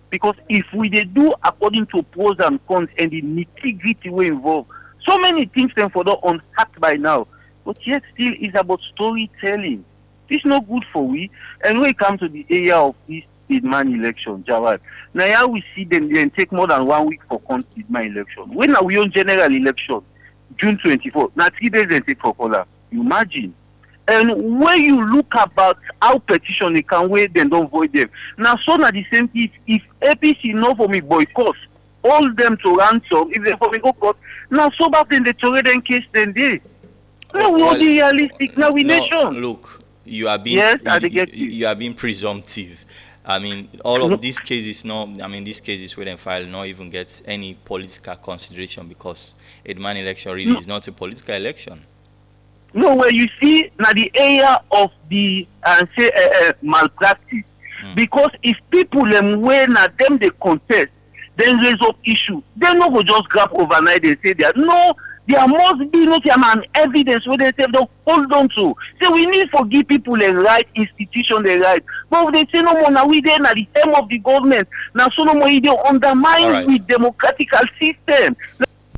Because if we they do according to pros and cons and the nitty-gritty way involved, so many things then for the unhacked by now. But yet still is about storytelling. It's not good for we. And when it comes to the area of this man election, Jawad, now here we see them then take more than 1 week for man election. When are we on general election? June 24. Now 3 days they take for color. Imagine. And when you look about how petition they can wait, then don't void them. Now so now the same thing, if APC know for me boycott, hold them to ransom, if they for me go court, now so back then they told them case then they. Now we will be realistic, now we nation. Look, you are being you are being presumptive. I mean, all of these cases these cases where they file not even get any political consideration because a man election really is not a political election. No, where you see now the area of the malpractice, because if people them when them they contest, then raise up issue, they no go just grab overnight. They say that no, there must be an evidence where they say don't hold on to. So we need to give people a right institution the right. But if they say no more now we there at the aim of the government now so no more they undermine the democratic system.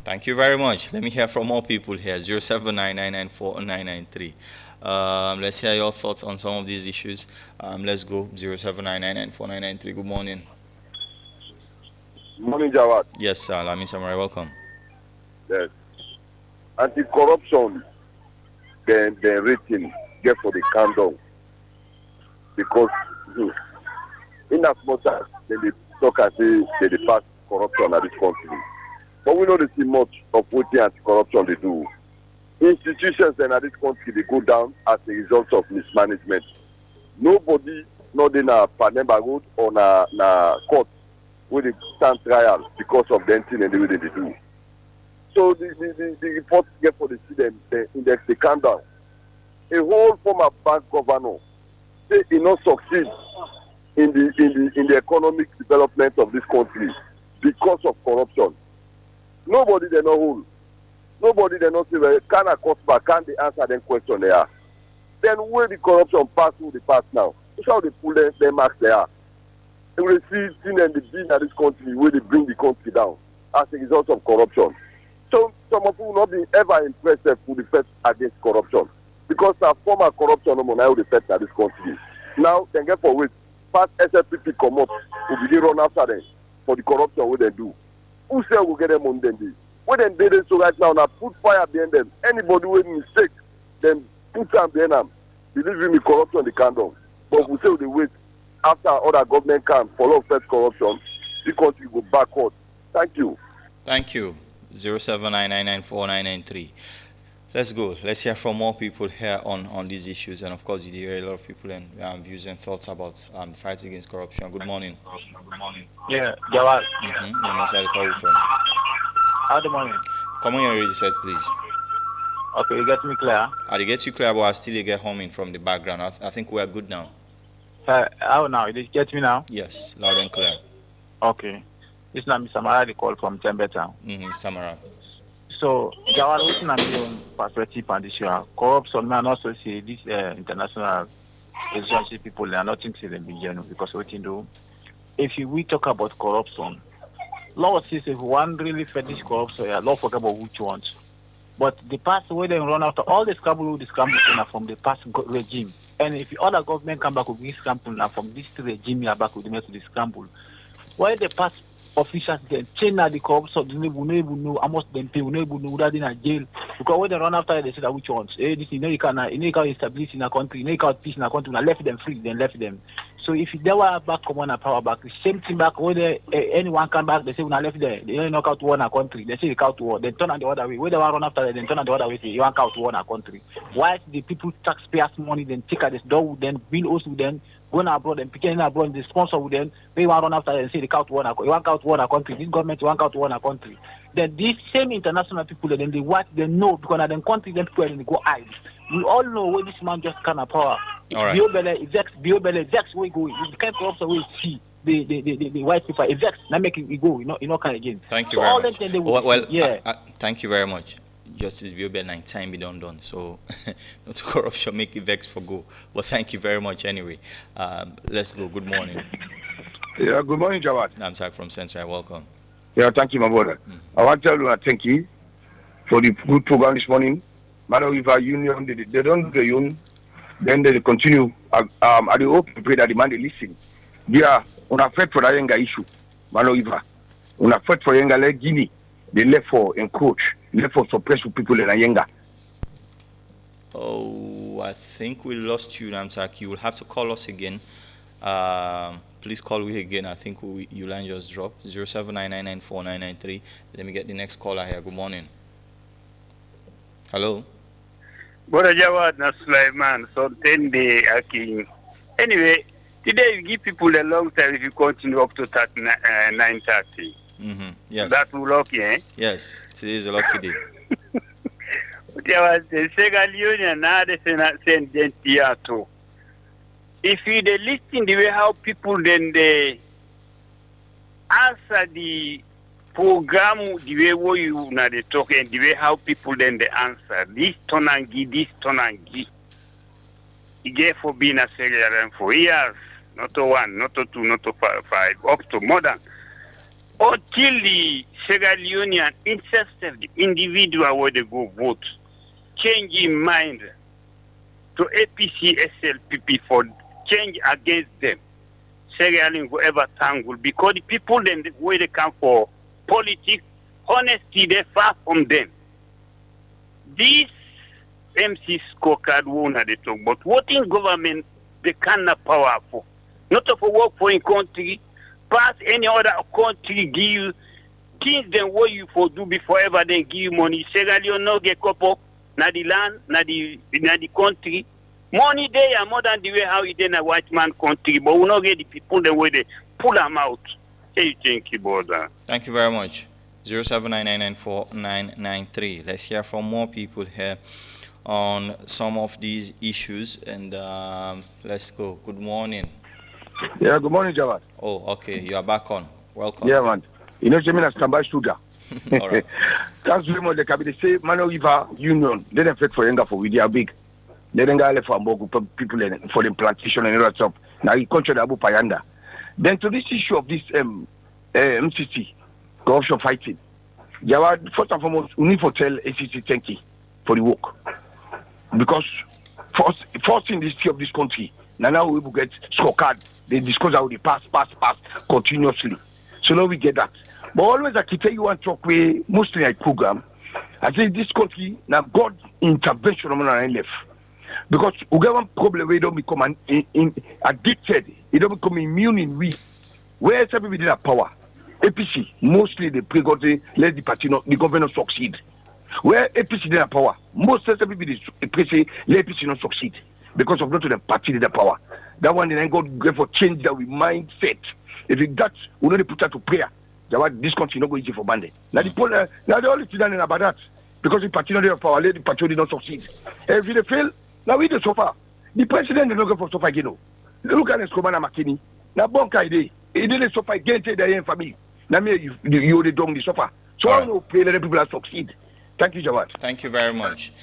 Thank you very much. Let me hear from more people here. 079994993. Let's hear your thoughts on some of these issues. Let's go. 079994993. Good morning. Good morning, Jawad. Yes, sir. Lami Samurai, welcome. Yes. Anti-corruption, the rating get for the candle. Because in as much as they talk and say they pass corruption at this country, but we know they see much of what the anti-corruption they do. Institutions in this country, they go down as a result of mismanagement. Nobody, not in a Panemba road or na court, where they stand trial because of the thing and the way they do. So the report get for the student, the index, they calm down. A whole former bank governor, they did not succeed in the economic development of this country because of corruption. Nobody they know who. Nobody they know say well, can a cost back, can they answer them question they are. Then where the corruption pass through the pass now? That's how they pull them marks they are. They will see sin and the being of this country where they bring the country down as a result of corruption. So some of you will not be ever impressed with the fight against corruption. Because our former corruption no now the fight at this country. Now they get for which past SFPP come up will begin run after them for the corruption what they do. Who say will get them on them? When they did it so right now, put fire behind them. Anybody with mistake, then put them behind them. Believe me, corruption they can't do. But we say they wait after other government can follow first corruption, the country go backward. Thank you. Thank you. 079994993. Let's go. Let's hear from more people here on these issues. And of course, you hear a lot of people and views and thoughts about the fight against corruption. Good morning. Good morning. Yeah, Jawad. Call you from. How the morning? Come on, you already said, please. Okay, you get me clear? I get you clear, but I still get homing from the background. I think we are good now. How now? You get me now? Yes, loud and clear. Okay. This is Mr. Samara, the call from Tembeta. Samara. So, Jawad, looking at your perspective on this issue, corruption, man, also see this international agency people, they are not thinking they begin because what you do. If we talk about corruption, law says if one really fetish corruption, law forget about which ones. But the past way they run after all the scramble from the past regime. And if the other government come back with this scramble now from this regime here back with the to the scramble, why the past officials then change the corruption, we don't even know how much they pay, we don't even know that in a jail. Because when they run after they say that which ones, this you can't establish in a country, you can't peace in a country, and left them free, then left them. So if they were back command and power back, the same thing back when anyone come back, they say when I left there, they don't knock out war in a country, they say they count war, then turn on the other way. When they run after them, then turn on the other way, say you want count war in a country. Why the people taxpayers money then take at this door, then bill us with them, going abroad and picking abroad, the sponsor with them, they want to run after them and say they count war in a country. You want count war in a country, this government you want count war in a country. Then these same international people then they watch, they know because in the country then people then they go hide. We all know where this man just kind of power. All right. Biobele, vex where go. You can't corruption where see the white people. Vex, now make it go. You know, kind again. Thank you So very all much. them they will, Well, yeah. Thank you very much. Justice Biobel, 9 time be done. So, not corruption, make it vex for go. Well, thank you very much anyway. Let's go. Good morning. Yeah, good morning, Jawad. I'm Zach from Central. Welcome. Yeah, thank you, my brother. I want to tell you, thank you for the good program this morning. Matter of our union, they don't do the union, then they continue. I do hope to pray that the man they listen. Yeah, on a fight for the younger issue. Matter of on a fight for younger like Guinea, they left for encroach, left for suppress people in a younger. Oh, I think we lost you, Namsak. You will have to call us again. Please call me again. I think your line just dropped. 0799949993. Let me get the next caller here. Good morning. Hello. Brother Jawad na Sulaiman, so 10 day Akin. Anyway, today you give people a long time if you continue up to 9:30. Yes. That will lucky, eh? Yes. Today is a lucky day. Jawad, the Sega Union now they send Tiato. If you listen the way how people then they answer the program, the way what you now they talk and the way how people then they answer this tonangi. He gave for being a secretary for years, not to 1, not to 2, not to 5, up to more than until the Sega Union insisted the individual where they go vote, changing mind to APC SLPP for change against them. Serially, whoever tangle, because the people then where they come for politics, honesty, they far from them. This MC scorecard won't they talk, but what in government they cannot powerful. Not to work for a country, pass any other country give things then what you for do before ever then give you money. Serially, no get couple, na the land, na the country. Money they are more than the way how it in a white man country, but we not get the people the way they pull them out. Hey, thank you, brother. Thank you very much. 0799949993. Let's hear from more people here on some of these issues, and let's go. Good morning. Yeah, good morning, Jawad. Oh, okay. You are back on. Welcome. Yeah, man. You know, Jimmy has come by sugar. All right. Thanks very much. They say, Mano River Union, they don't fight for younger for we are big. They don't go for more people for the plantation and all that stuff. Now, you control Abu Payanda. Then to this issue of this MCC, corruption fighting, Jawad, first and foremost, we need to tell ACC thank you for the work. Because first in the history of this country, now we will get scorecard. They discuss how they pass continuously. So now we get that. But always I can tell you one talk way, mostly like program. I think this country, now God intervention on our left. Because we get one problem where you don't become addicted, you don't become immune in we. Where everybody did have power. APC, mostly they pray God say, let the party not, the government not succeed. Where APC did have power, most everybody pray say, let APC not succeed. Because of not the party did have power. That one then God gave for change that we mindset. If it that, we don't put that to prayer. This country not go easy for bandit. Now the only thing about that. Because the party not have power, let the party did not succeed. If they fail, now we do so far. The president is not going for so far again. Look at Escobar Makini. Now Bonka ide. He didn't so far again to their family. Now me you the dong the suffer. So I don't pray let people succeed. Thank you, Jawad. Thank you very much.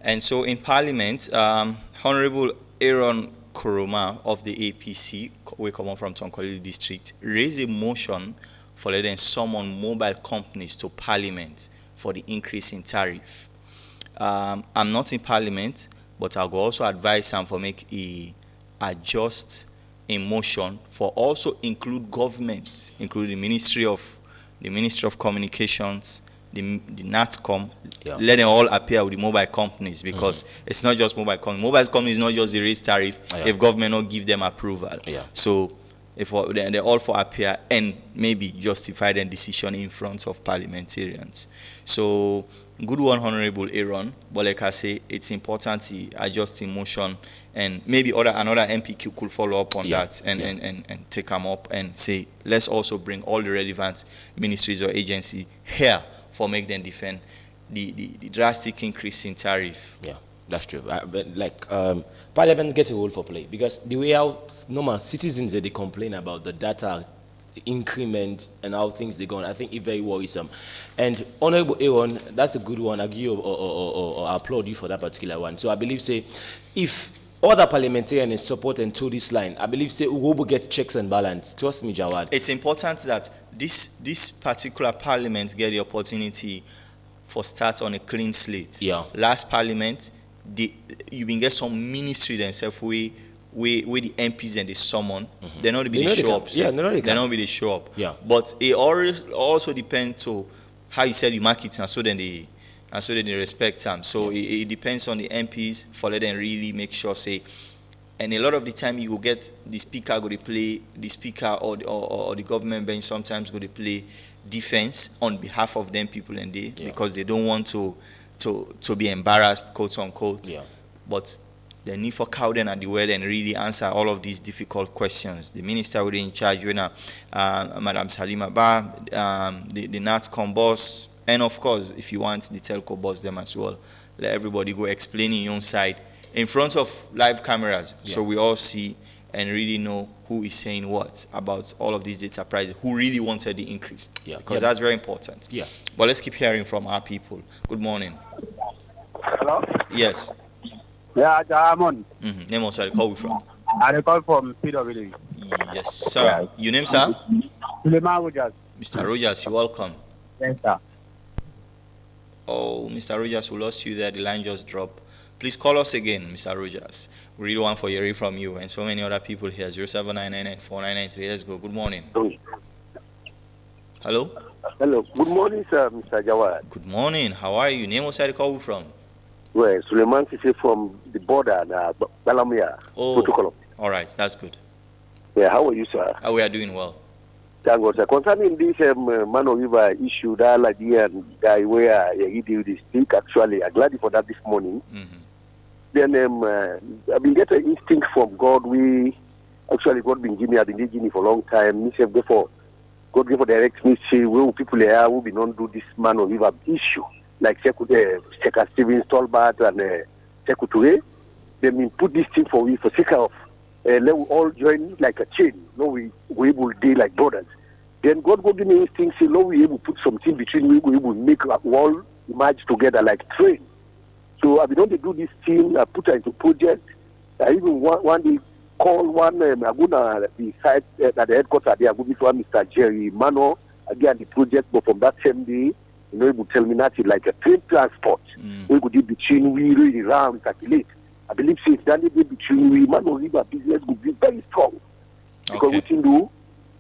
And so in Parliament, Honorable Aaron Kuruma of the APC, we come from Tonkolili District, raised a motion for letting summon mobile companies to Parliament for the increase in tariff. I'm not in Parliament, but I'll also advise them for make a adjust in motion for also include government, including the Ministry of Communications, the NATCOM, let them all appear with the mobile companies, because it's not just mobile companies. Mobile companies is not just the raise tariff if government not give them approval. So if they all for appear and maybe justify their decision in front of parliamentarians. So good one, Honorable Aaron. But like I say, it's important to adjust in motion, and maybe another MPQ could follow up on that and take them up and say, let's also bring all the relevant ministries or agencies here for make them defend the drastic increase in tariff. That's true. But like Parliament gets a role for play because the way how normal citizens they complain about the data increment and how things they go on, I think it's very worrisome. And Honorable Aaron, that's a good one. I give you or applaud you for that particular one. So I believe say if other parliamentarians support and toe this line, I believe say we will get checks and balance. Trust me, Jawad. It's important that this particular parliament get the opportunity for start on a clean slate. Yeah. Last parliament, you been get some ministry themselves where the MPs and the summon, they're not be the show up. Yeah, they're not be the show up. Yeah. But it also depends to how you sell the market, and so then they respect them. So it depends on the MPs for let them really make sure say. And a lot of the time you will get the speaker go to play the speaker or the government bench sometimes go to play defense on behalf of them people and they because they don't want to be embarrassed, quote unquote. Yeah. But the need for Cowden at the well and really answer all of these difficult questions. The minister will be in charge, Madam Salima Ba, the NATCOM boss, and of course, if you want the telco boss them as well. Let everybody go explaining your own side in front of live cameras, so we all see and really know who is saying what about all of these data prices, who really wanted the increase. Because that's very important. Yeah. But let's keep hearing from our people. Good morning. Hello? Yes. Yeah, I'm on. Name also, I call you from? I call from PW. Yes, sir. Your name, sir? Suleiman Rogers. Mr. Rogers, you're welcome. Yes, sir. Oh, Mr. Rogers, we lost you there. The line just dropped. Please call us again, Mr. Rogers. We really want for hearing from you and so many other people here. 0799949993. Let's go. Good morning. Hello? Hello. Good morning, sir, Mr. Jawad. Good morning. How are you? Name where call you from? Well, Suleiman Sisi from the border, Balamia. Protocol. All right. That's good. Yeah, how are you, sir? We are doing well. Thank God, sir. Concerning this Mano River issue, that idea guy where he did this speak, actually, I'm glad for that this morning. Then I've been getting an instinct from God. God been giving me, I've been giving me for a long time. Me say before God give for direct me say where people are who be not do this Mano River issue. Like Checker Steven Stolbart and Sekou Touré. They mean put this thing for sake of let we all join like a chain. No, we able to do like brothers. Then God will give me instinct say no, we able to put something between we able to make a wall merge together like train. So I mean, don't they do this thing? I put her into project. I even one day call one. I'm gonna be site at the headquarters there. I'm going to Mr. Jerry Mano again the project, but from that same day, he would tell me nothing like a train transport. We could do between we really round calculate. I believe since that day between we Mano River business would be very strong because we can do.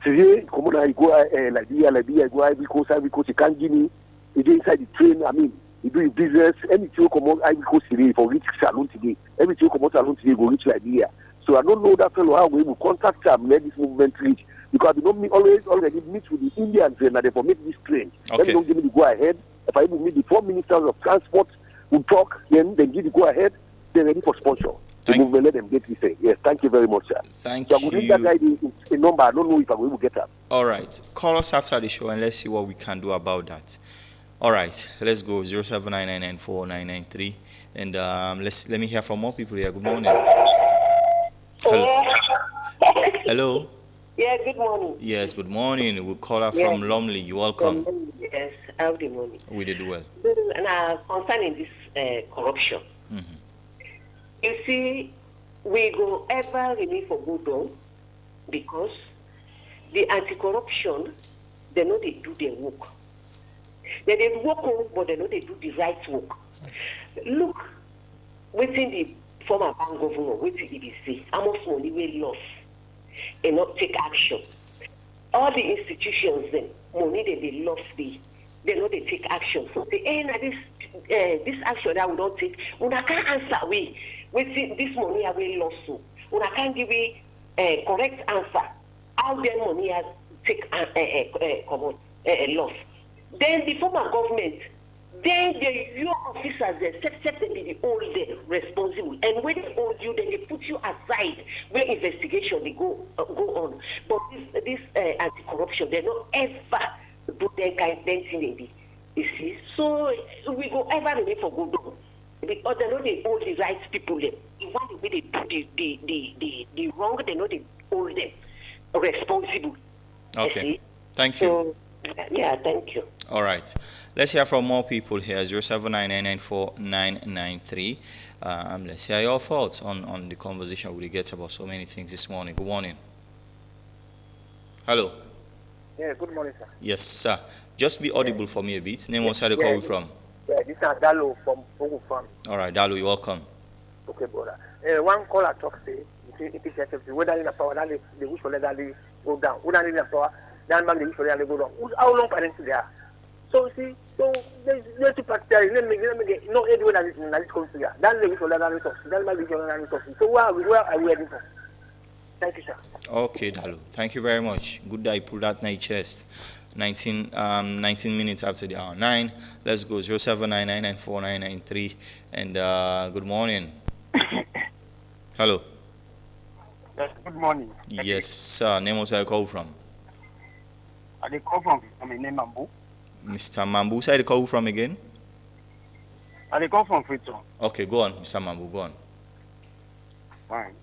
Today, come on, I go like the go Ivory Coast, you can't give me. You do inside the train. I mean. You do business, anything you come out, I will go today for reach salon today. Everything you come out salon today go reach like here. So I don't know that fellow how we will contact them, let this movement reach. Because we don't already meet with the Indians and they make this train. Let me don't give me the go ahead. If I will meet the 4 ministers of transport who talk, then they give the go ahead, they're ready for sponsor. The movement let them get this thing. Yes, thank you very much, sir. Thank you. So I will give that guy the number. I don't know if I will get that. All right. Call us after the show and let's see what we can do about that. All right, let's go 0799949993 and let me hear from more people here. Good morning. Hello. Hello. Yeah, good morning. Yes, good morning. We'll call her from Lumley. You're welcome. Yes, how the morning. We did well. And concerning this corruption, you see, we go ever remain for good on because the anti-corruption, they know they do their work. They work on, but they know they do the right work. Look, within the former bank governor, within EBC, how much money we lost and not take action. All the institutions, then, money that they lost, they know they take action. So the end of this action that we don't take, we can't answer with this money we lost. So we can't give a correct answer. How their money has take loss. Then the former government, then your officers, they set them be the only responsible. And when they hold you, then they put you aside where investigation they go on. But this anti-corruption, they don't ever do that kind of thing. You see, so we go ever remain for good. because they know they hold the right people them. Even the way they do the wrong, they know they hold them responsible. Okay. Thank you. So, yeah, thank you. All right. Let's hear from more people here. 079994993. Let's hear your thoughts on the conversation we get about so many things this morning. Good morning. Hello. Yeah, good morning, sir. Yes, sir. Just be audible for me a bit. Name what's the call from? Yeah, this is Dalo from Ogu Farm. All right, Dalo, you're welcome. Okay, brother. One caller talk say, whether in the power, that they wish for that they go down. Whether in the power, that man they wish for that they go down. How long parents they are? So, see, so there's two parties there. Let me get no anywhere that it comes to here. Then they wish for that they talk. Then my vision and talk. So, where are we heading for? Thank you, sir. Okay, Dalo. Thank you very much. Good that you pulled that night chest. 19 minutes after the hour 9. Let's go 0799949993. And good morning. Hello. Yes, good morning. Yes, sir. Name was I call from? I call from Mambu. Mr. Mambu. Say the call from again? I call from Freetown. Okay, go on, Mr. Mambu. Go on. Fine.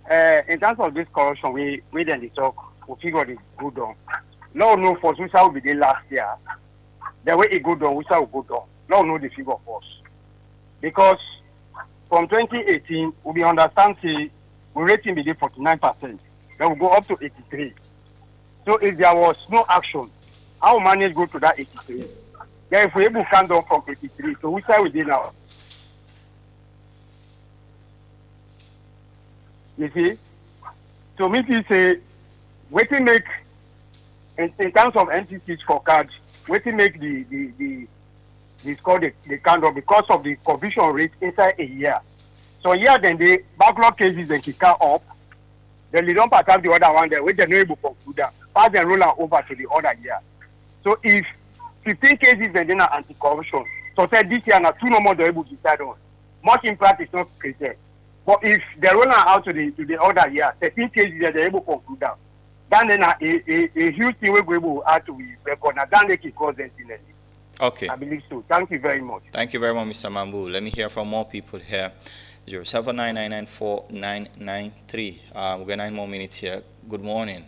In terms of this corruption, we then talk. We figure it good on. No, for which will be the last year. The way it go down, which will go down. No, the figure for us. Because from 2018, we understand say we rating be 49%. Then we go up to 83. So if there was no action, how manage go to that 83? Then if we able to come down from 83, so which side we did now? You see? So me say, waiting make in terms of entities for cards, waiting make the score the candle because of the conviction rate inside a year. So here then the backlog cases then kick up, then they don't pass up the other one there, which they're not able to conclude that. Pass and roll over to the other year. So if 15 cases then are anti-corruption, so say this year now 2 no more they're able to decide on. Much impact is not created. But if they roll out to the other year, 13 cases they're able to conclude that. Then a huge thing we're able to add to record. Now then they can cause anything. Okay. I believe so. Thank you very much. Thank you very much, Mr. Mambu. Let me hear from more people here. 07999949993. We got 9 more minutes here. Good morning.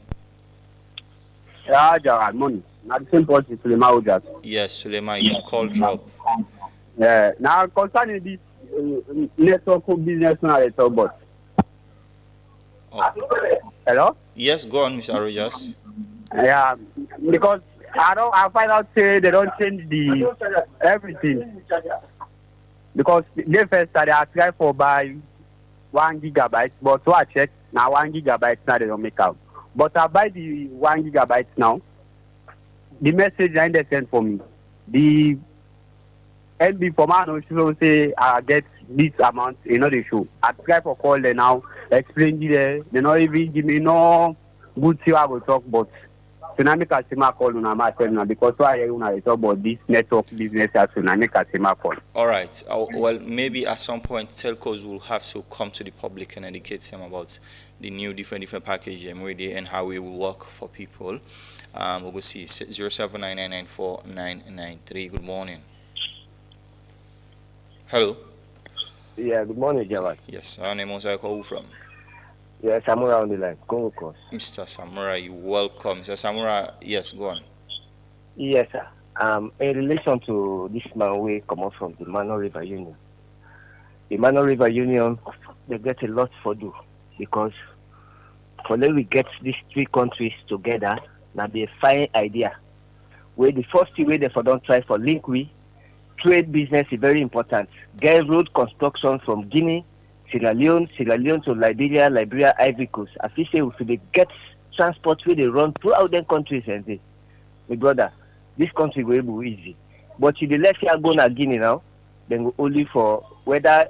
Yeah, good morning. Now the same person, Suleiman Ujas. Yes, Suleiman, you called drop. Yeah. Now concerning this network business now they talk about. Hello? Yes, go on, Mr. Rogers. Yeah, because I find out say they don't change the everything. Because they first started I try for buy 1 gigabyte, but so I check now 1 gigabyte now they don't make out. But I buy the 1 gigabyte now. The message that they send for me, the NB for man show say I get this amount, they show. I try for call them now, explain it, they not even give me no good thing I will talk about. Tsunami customer call on my now because why you talk about this network business as Tsunami customer call. All right. Well, maybe at some point telcos will have to come to the public and educate them about the new different package and how it will work for people. We will see 07999949993. Good morning. Hello. Yeah, good morning, Jawad. Yes, our name was I call from. Yeah, Samura on the line. Go of course. Mr. Samura, you welcome. Mr. Samura, yes, go on. Yes, sir. In relation to this man we come out from the Mano River Union. The Mano River Union, they get a lot for do because for them we get these 3 countries together, now they fine idea. Where the first thing where they for don't try for link we trade business is very important. Get road construction from Guinea, Sierra Leone to Liberia, Ivory Coast. I feel say if they get transport where they run throughout them countries and say, my brother, this country will be easy. But if they let you go to Guinea now, then go only for whether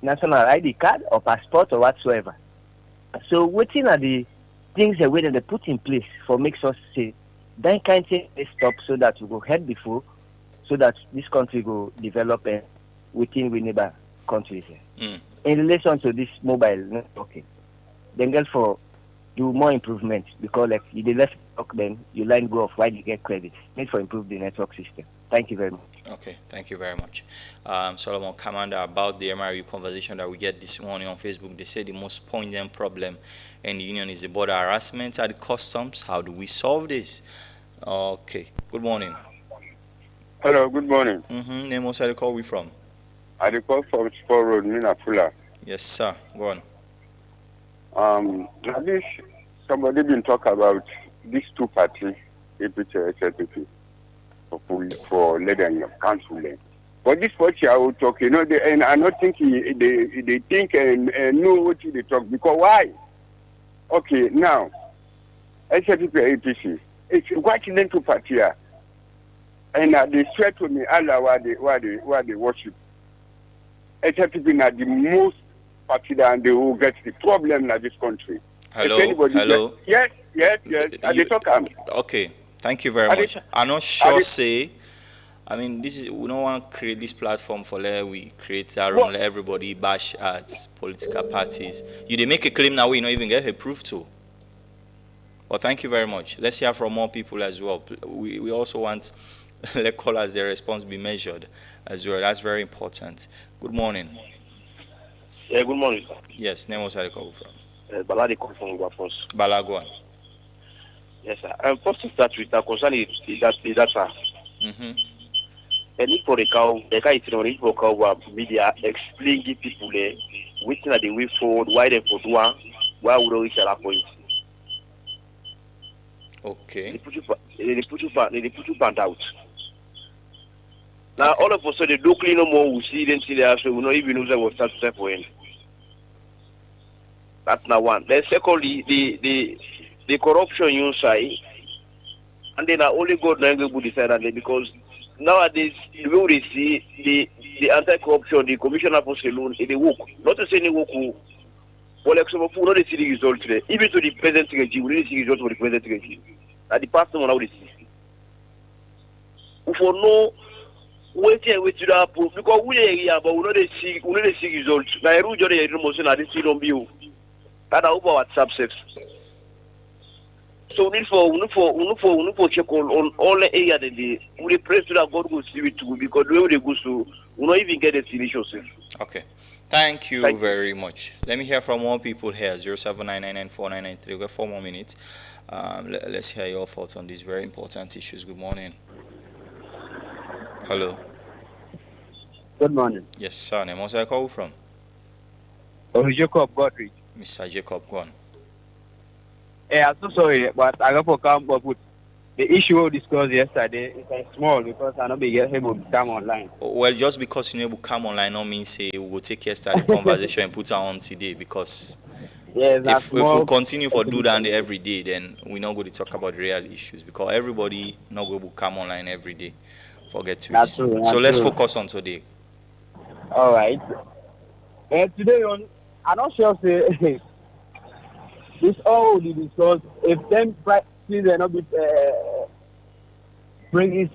national ID card or passport or whatsoever. So waiting are the things that they put in place for makes us say that kind of thing they stop so that we go head before so that this country will develop within we neighbor countries. In relation to this mobile networking, then get for do more improvement because like if they left network then you line go off why you get credit. Need for improve the network system. Thank you very much. Okay, thank you very much. Solomon Commander, about the MRU conversation that we get this morning on Facebook, they say the most poignant problem in the union is the border harassment at the customs. How do we solve this? Okay, good morning. Hello, good morning. Name was I call we from? I call from Sport Road, Minafula. Yes, sir. Go on. This somebody been talk about these two parties, APT and SLPP, for leader and council. But this party I will talk, and I don't think they think and know what they talk, because why? Okay, now, SLPP and APC, it's watching them two parties, and they swear to me Allah why they worship. SLPP are the most party that they will get the problem in this country. Hello. Yes. They talk. Okay, thank you very much. I'm not sure. I mean, we don't want to create this platform for we create our own. Let everybody bash at political parties. They make a claim now we don't even get a proof to. Well, thank you very much. Let's hear from more people as well. We also want let callers their response be measured as well. That's very important. Good morning. Yeah, good morning, sir. Yes, name was I call from? Baladi call from Guapos. Balaguan. Yes, sir. First to start with, concerning the data. And if for the cow, is for cow media explain to people which are the way forward, why they for one, why would we reach that point? Okay. They put you banned out. Now all of a sudden they do clean no more, we see them see there, so we not even know that was start to for him. That's now one. Then secondly, the corruption you say, and then only God will decide on it, because nowadays the way we see the anti-corruption, the commissioner for saloon, they work. Not to say they work who well example not see the result today. Even to the present regime, we didn't see the result for the present regime. At the past one now we see. For no wait to that because we are here, but we not see results. Now every job they motion at this don't be that over WhatsApp sex. So we need for check on all the area that we pray to that God will see it too, because the way they go to we not even get a solution. Okay. Thank you very much. Let me hear from more people here. 079994993. We got 4 more minutes. Let's hear your thoughts on these very important issues. Good morning. Hello. Good morning. Yes, sir. Name was I call from? Jacob Godrich. Mr. Jacob, go on. I'm so sorry, but I got to come up with the issue we discussed yesterday. It's small because I not be able to come online. Well, just because you're able to come online, no means say we will take yesterday's conversation and put it on today, because if we continue for do that every day, then we're not going to talk about real issues, because everybody not going to come online every day. Forget to. So let's focus on today. All right. Today I'm not sure say this all will be discussed if them practices are not be bring it.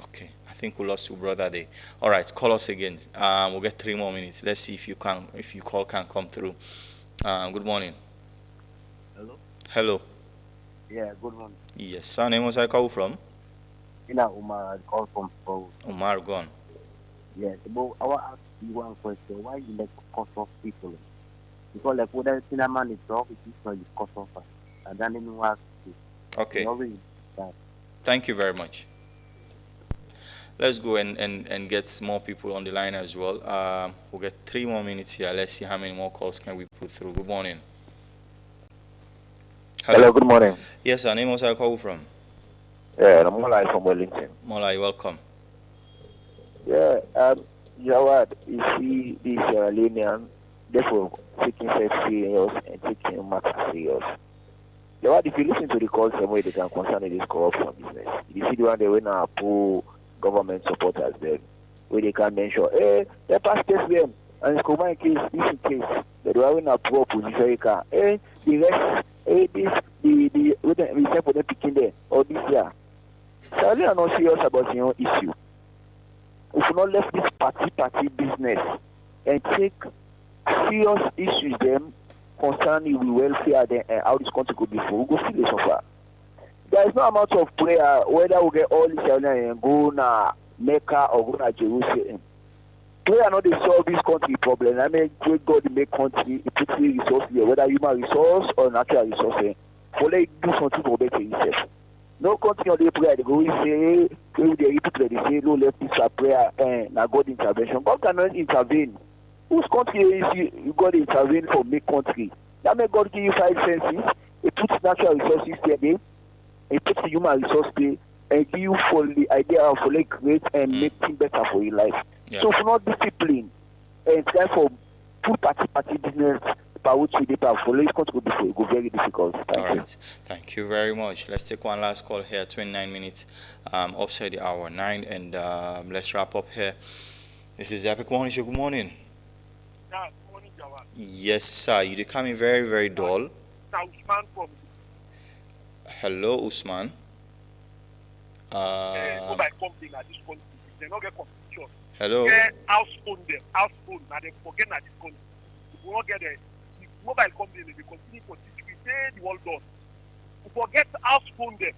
Okay, I think we lost your brother there. All right, call us again. We'll get 3 more minutes. Let's see if you call can come through. Good morning. Hello. Yeah, good morning. Yes, sir. Name was I call from? Umar, I call from Paul. Umar, go on. Yes, but I want to ask you one question. Why you like to cut off people? Because like whether cinnamon is off, it is not you cut off. And then you ask okay. Thank you very much. Let's go and get more people on the line as well. We'll get 3 more minutes here. Let's see how many more calls can we put through. Good morning. Hello, good morning. Yes, sir. Name was I call from? Yeah, I'm Molai from Wellington. Molai, welcome. Yeah, Jawad, you see this Sierra Leonean, therefore taking sex serious and taking matters serious. Jawad, if you listen to the calls some way they can concern this corruption business. You see the one they went now pull government supporters then, where they can mention, hey, they pass test them, and it's command case, this is case. They do have a poor opposition car. Hey, the rest, hey, this, the we say for them picking there, or this year. So they are not serious about your issue. If you not left this party business and take serious issues them concerning the welfare and how this country could be for, we go see this so far. there is no amount of prayer whether we get all Israel and go na Mecca or go na Jerusalem. Prayer not dey solve this country problem. I mean, great God make country, it puts the resource here, whether human resource or natural resource. For let do something for better yourself. No country on the prayer, they go say, when they repeat they say, no left this prayer and now God intervention. God cannot intervene. Whose country is you God intervene for make country? That make God give you 5 senses, it puts natural resources there, it puts the human resource there, and give you for the idea of like create and make things better for your life. Yeah. So for not discipline and try for full party business by which we did for it's going to go very difficult. All right. Thank you very much. Let's take one last call here, 29 minutes upside the hour 9, and let's wrap up here. This is Epic Morning Show. Good morning. Yeah, good morning, Jawad. Yes, sir. You're coming very, very dull. Usman from Hello, Usman. mobile company at this country. They don't get competition. Hello. Get house phone them, house phone. Now they forget that this country. If we don't get the mobile company, they continue to teach. We say the world done. We forget house phone them.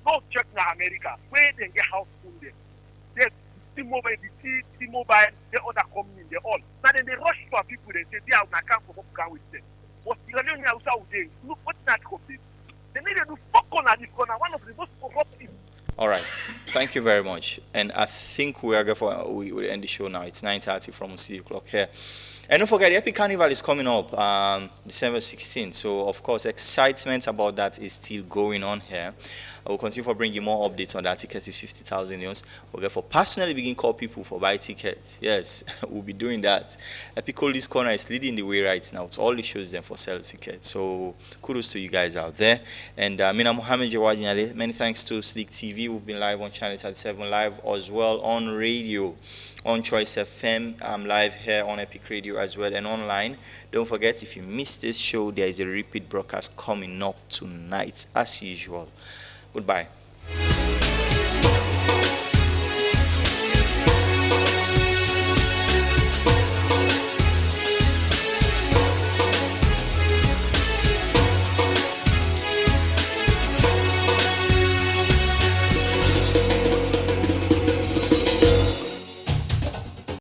No check na America. Where they get house phone them. They T-Mobile, T-Mobile, the other company, they all. Now then they rush for people. They say they are not come from up with them. What the only house out there? Look what's not company. They need to do fuck on at this corner. One of the most corrupt. All right. Thank you very much. And I think we are going for we will end the show now. It's 9:30 from 6 o'clock here. And don't forget, the Epic Carnival is coming up December 16th. So, of course, excitement about that is still going on here. I will continue for bringing more updates on that. Ticket is 50,000 euros. We'll get for personally begin call people for buy tickets. Yes, we'll be doing that. Epic Oldies Corner is leading the way right now. It's all the shows them for sell tickets. So, kudos to you guys out there. And Mina Mohammed Jawad, many thanks to Sleek TV. We've been live on Channel 37 live as well on radio. On Choice FM, I'm live here on Epic Radio as well and online. Don't forget, if you missed this show, there is a repeat broadcast coming up tonight as usual. Goodbye.